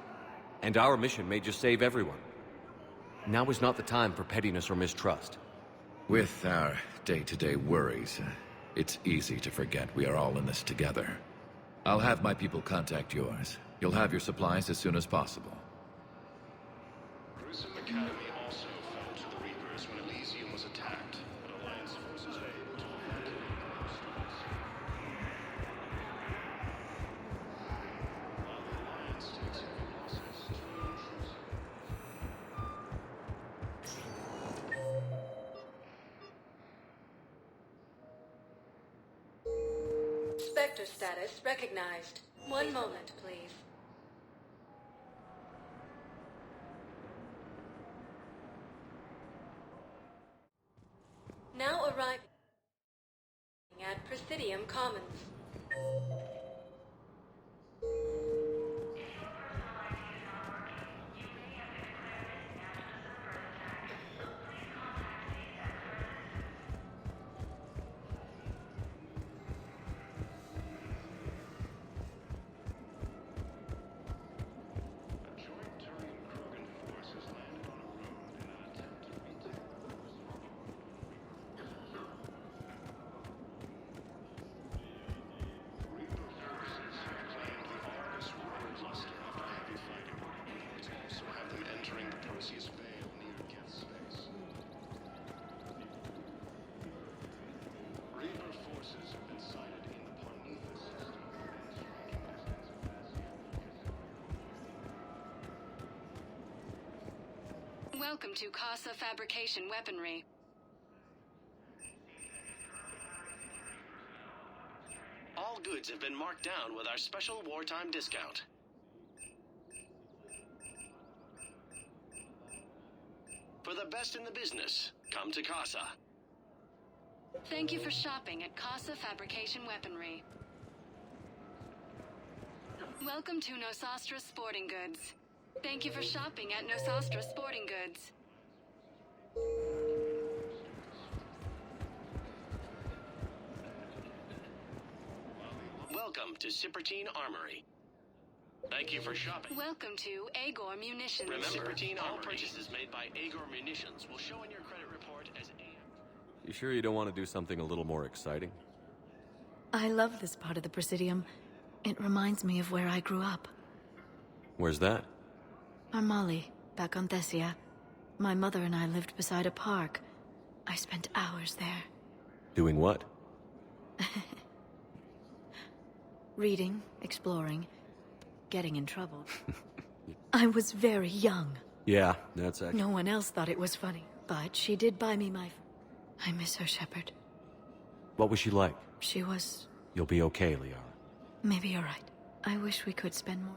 and our mission may just save everyone. Now is not the time for pettiness or mistrust. With our day-to-day worries, it's easy to forget we are all in this together. I'll have my people contact yours. You'll have your supplies as soon as possible. Gruesome Academy also fell to the Reapers when Elysium was attacked, but Alliance forces were able to evacuate most streets. While the Alliance takes heavy losses, Spectre status recognized. One moment, please. Now arriving at Presidium Commons. Welcome to Casa Fabrication Weaponry. All goods have been marked down with our special wartime discount. For the best in the business, come to Casa. Thank you for shopping at Casa Fabrication Weaponry. Welcome to Nosastra Sporting Goods. Thank you for shopping at Nosastra Sporting Goods. Welcome to Cipertine Armory. Thank you for shopping. Welcome to Agor Munitions. Remember, all purchases made by Agor Munitions will show in your credit report as You sure you don't want to do something a little more exciting? I love this part of the Presidium. It reminds me of where I grew up. Where's that? Armali, back on Thessia. My mother and I lived beside a park. I spent hours there. Doing what? Reading, exploring, getting in trouble. I was very young. Yeah, that's actually... No one else thought it was funny, but she did buy me my... I miss her, Shepard. What was she like? She was... You'll be okay, Liara. Maybe you're right. I wish we could spend more...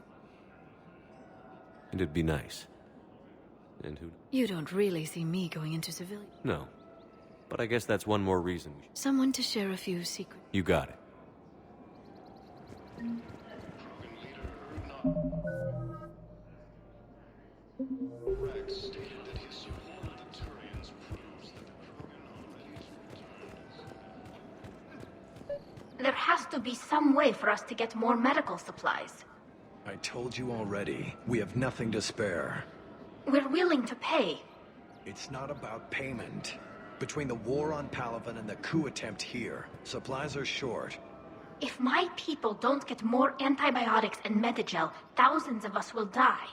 And it'd be nice. And who... You don't really see me going into civilian. No. But I guess that's one more reason we should... Someone to share a few secrets. You got it. Rex stated that his support of the Turians proves that the Krogan are ready to return. There has to be some way for us to get more medical supplies. I told you already, we have nothing to spare. We're willing to pay. It's not about payment. Between the war on Palaven and the coup attempt here, supplies are short. If my people don't get more antibiotics and Medigel, thousands of us will die.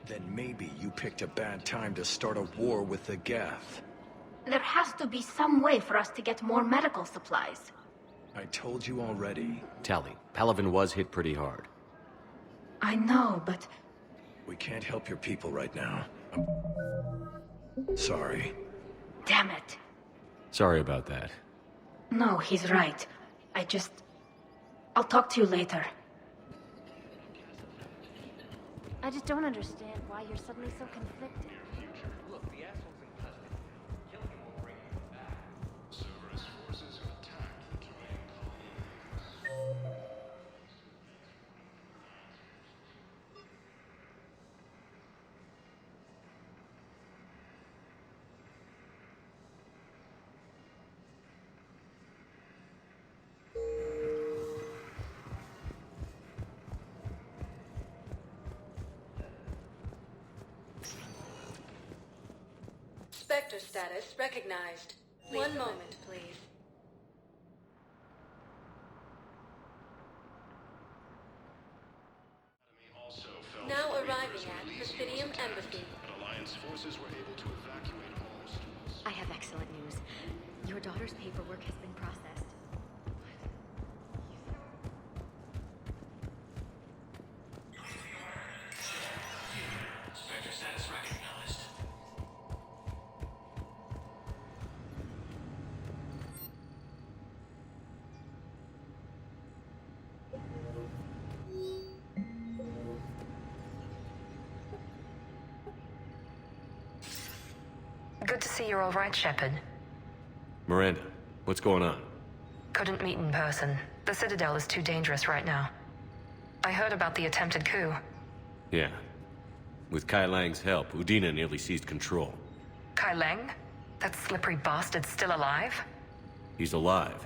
Then maybe you picked a bad time to start a war with the Geth. There has to be some way for us to get more medical supplies. I told you already. Tali, Palaven was hit pretty hard. I know, but... We can't help your people right now. I'm sorry. Damn it. Sorry about that. No, he's right. I'll talk to you later. I just don't understand why you're suddenly so conflicted. Look, the asshole's in custody. Killing him will bring him back. Cerberus forces have attacked the Turian colony. Spectre status recognized. One moment, please. Now arriving at Presidium Embassy. But Alliance forces were able to evacuate all students. I have excellent news. Your daughter's paperwork has been processed. Spectre status recognized. Good to see you're all right, Shepard. Miranda, what's going on? Couldn't meet in person. The Citadel is too dangerous right now. I heard about the attempted coup. Yeah. With Kai Lang's help, Udina nearly seized control. Kai Lang? That slippery bastard's still alive? He's alive,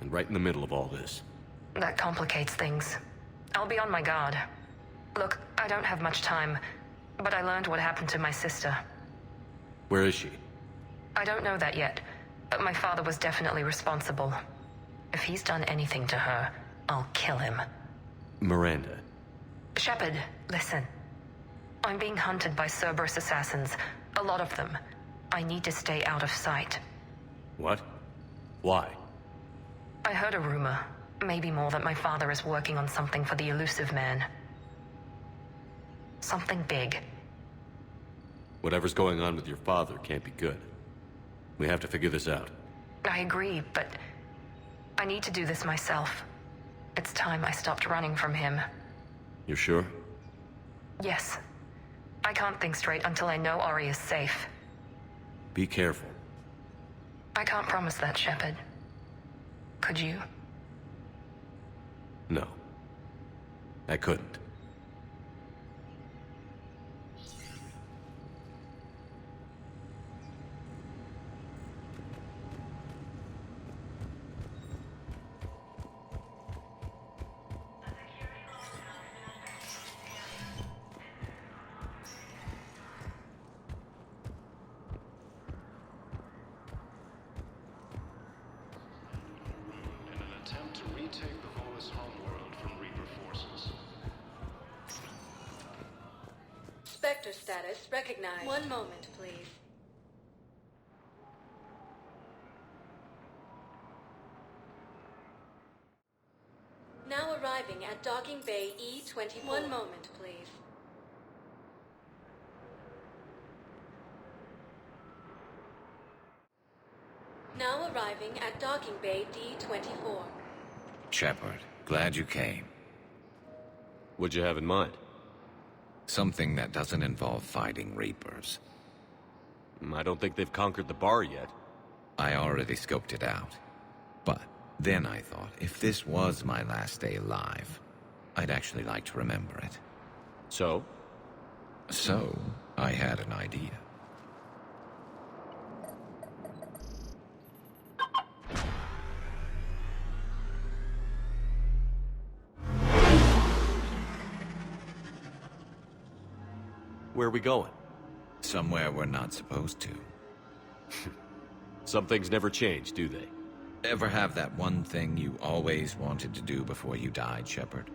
and right in the middle of all this. That complicates things. I'll be on my guard. Look, I don't have much time, but I learned what happened to my sister. Where is she? I don't know that yet, but my father was definitely responsible. If he's done anything to her, I'll kill him. Miranda. Shepard, listen. I'm being hunted by Cerberus assassins. A lot of them. I need to stay out of sight. What? Why? I heard a rumor, maybe more, that my father is working on something for the Elusive Man. Something big. Whatever's going on with your father can't be good. We have to figure this out. I agree, but I need to do this myself. It's time I stopped running from him. You're sure? Yes. I can't think straight until I know Ari is safe. Be careful. I can't promise that, Shepard. Could you? No. I couldn't. Attempt to retake the Volus homeworld from Reaper forces. Spectre status recognized. One moment, please. Now arriving at Docking Bay E-24. One moment, please. Now arriving at Docking Bay D-24. Shepard, glad you came. What'd you have in mind? Something that doesn't involve fighting Reapers. I don't think they've conquered the bar yet. I already scoped it out. But then I thought, if this was my last day alive, I'd actually like to remember it. So? So, I had an idea. Where are we going? Somewhere we're not supposed to. Some things never change, do they? Ever have that one thing you always wanted to do before you died, Shepard?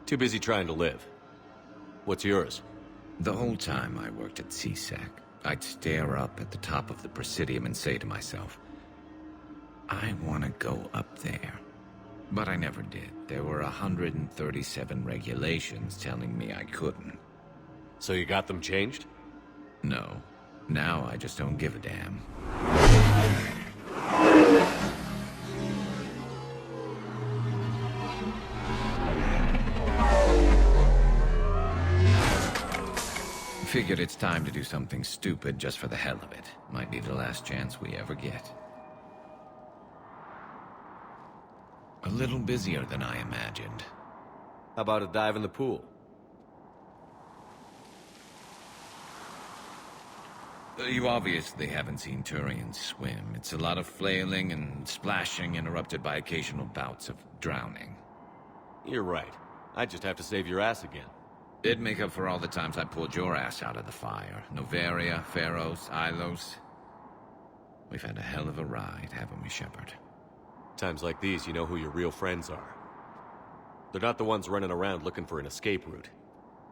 Too busy trying to live. What's yours? The whole time I worked at CSEC, I'd stare up at the top of the Presidium and say to myself, I want to go up there. But I never did. There were 137 regulations telling me I couldn't. So you got them changed? No. Now I just don't give a damn. Figured it's time to do something stupid just for the hell of it. Might be the last chance we ever get. A little busier than I imagined. How about a dive in the pool? You obviously haven't seen Turians swim. It's a lot of flailing and splashing, interrupted by occasional bouts of drowning. You're right. I just have to save your ass again. It'd make up for all the times I pulled your ass out of the fire. Noveria, Pharos, Ilos. We've had a hell of a ride, haven't we, Shepard? Times like these, you know who your real friends are. They're not the ones running around looking for an escape route.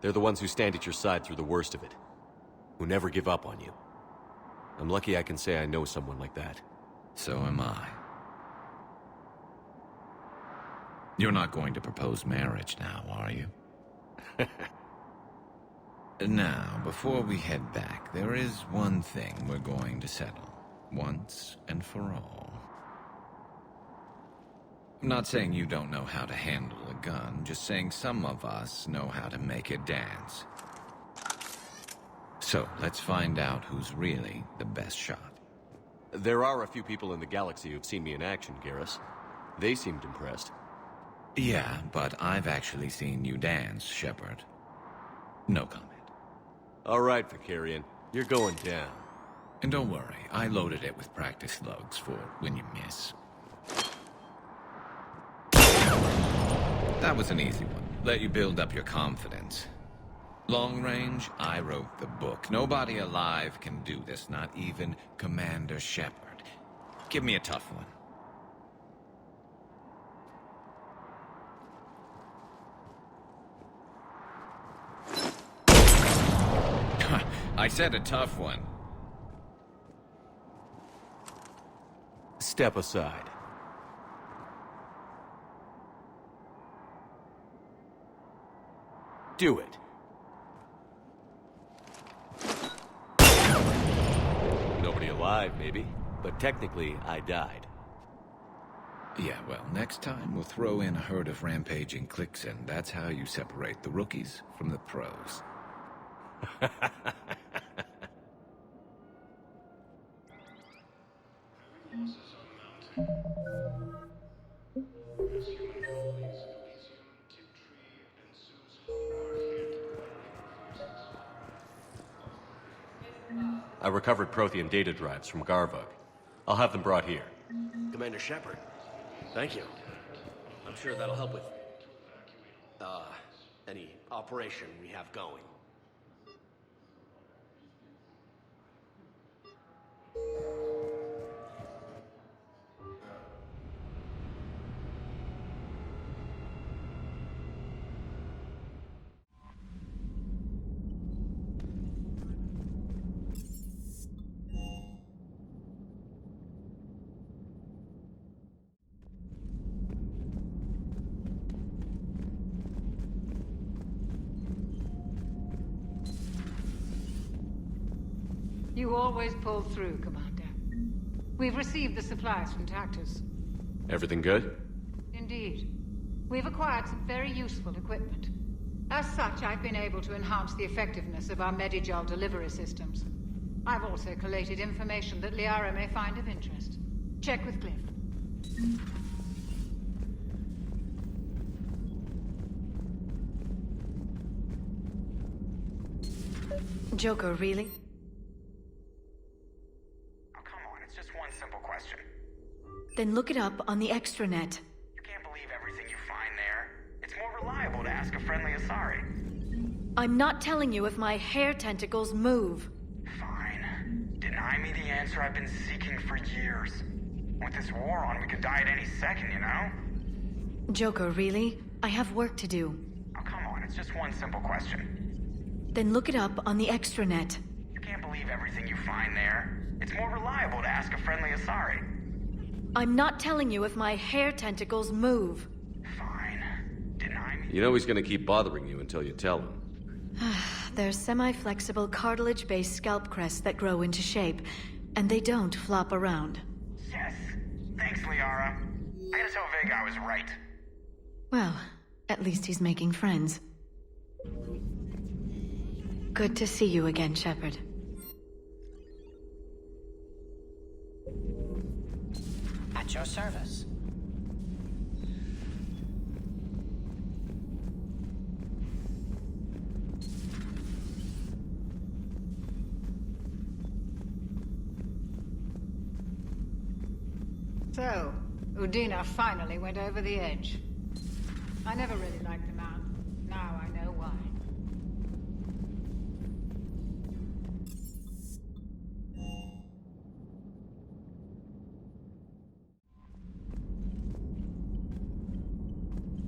They're the ones who stand at your side through the worst of it. Who never give up on you. I'm lucky I can say I know someone like that. So am I. You're not going to propose marriage now, are you? Now, before we head back, there is one thing we're going to settle. Once and for all. I'm not saying you don't know how to handle a gun, just saying some of us know how to make it dance. So, let's find out who's really the best shot. There are a few people in the galaxy who've seen me in action, Garrus. They seemed impressed. Yeah, but I've actually seen you dance, Shepard. No comment. All right, Vakarian. You're going down. And don't worry, I loaded it with practice slugs for when you miss. That was an easy one. Let you build up your confidence. Long range, I wrote the book. Nobody alive can do this, not even Commander Shepard. Give me a tough one. I said a tough one. Step aside. Do it. alive, maybe. But technically, I died. Yeah, well, next time we'll throw in a herd of rampaging cliques, and that's how you separate the rookies from the pros. I recovered Prothean data drives from Garvug. I'll have them brought here. Commander Shepard, thank you. I'm sure that'll help with, any operation we have going. You always pull through, Commander. We've received the supplies from Tactus. Everything good? Indeed. We've acquired some very useful equipment. As such, I've been able to enhance the effectiveness of our Medigel delivery systems. I've also collated information that Liara may find of interest. Check with Cliff. Joker, really? Then look it up on the extranet. You can't believe everything you find there. It's more reliable to ask a friendly Asari. I'm not telling you if my hair tentacles move. Fine. Deny me the answer I've been seeking for years. With this war on, we could die at any second, you know? Joker, really? I have work to do. Oh, come on. It's just one simple question. Then look it up on the extranet. You can't believe everything you find there. It's more reliable to ask a friendly Asari. I'm not telling you if my hair tentacles move. Fine. Deny me. You know he's gonna keep bothering you until you tell him. They're semi-flexible cartilage-based scalp crests that grow into shape, and they don't flop around. Yes. Thanks, Liara. I gotta tell Vega I was right. Well, at least he's making friends. Good to see you again, Shepard. At your service. So, Udina finally went over the edge. I never really liked the man. Now I know why.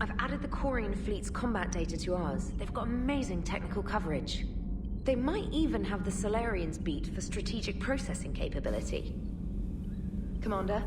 I've added the Corian fleet's combat data to ours. They've got amazing technical coverage. They might even have the Solarians beat for strategic processing capability. Commander?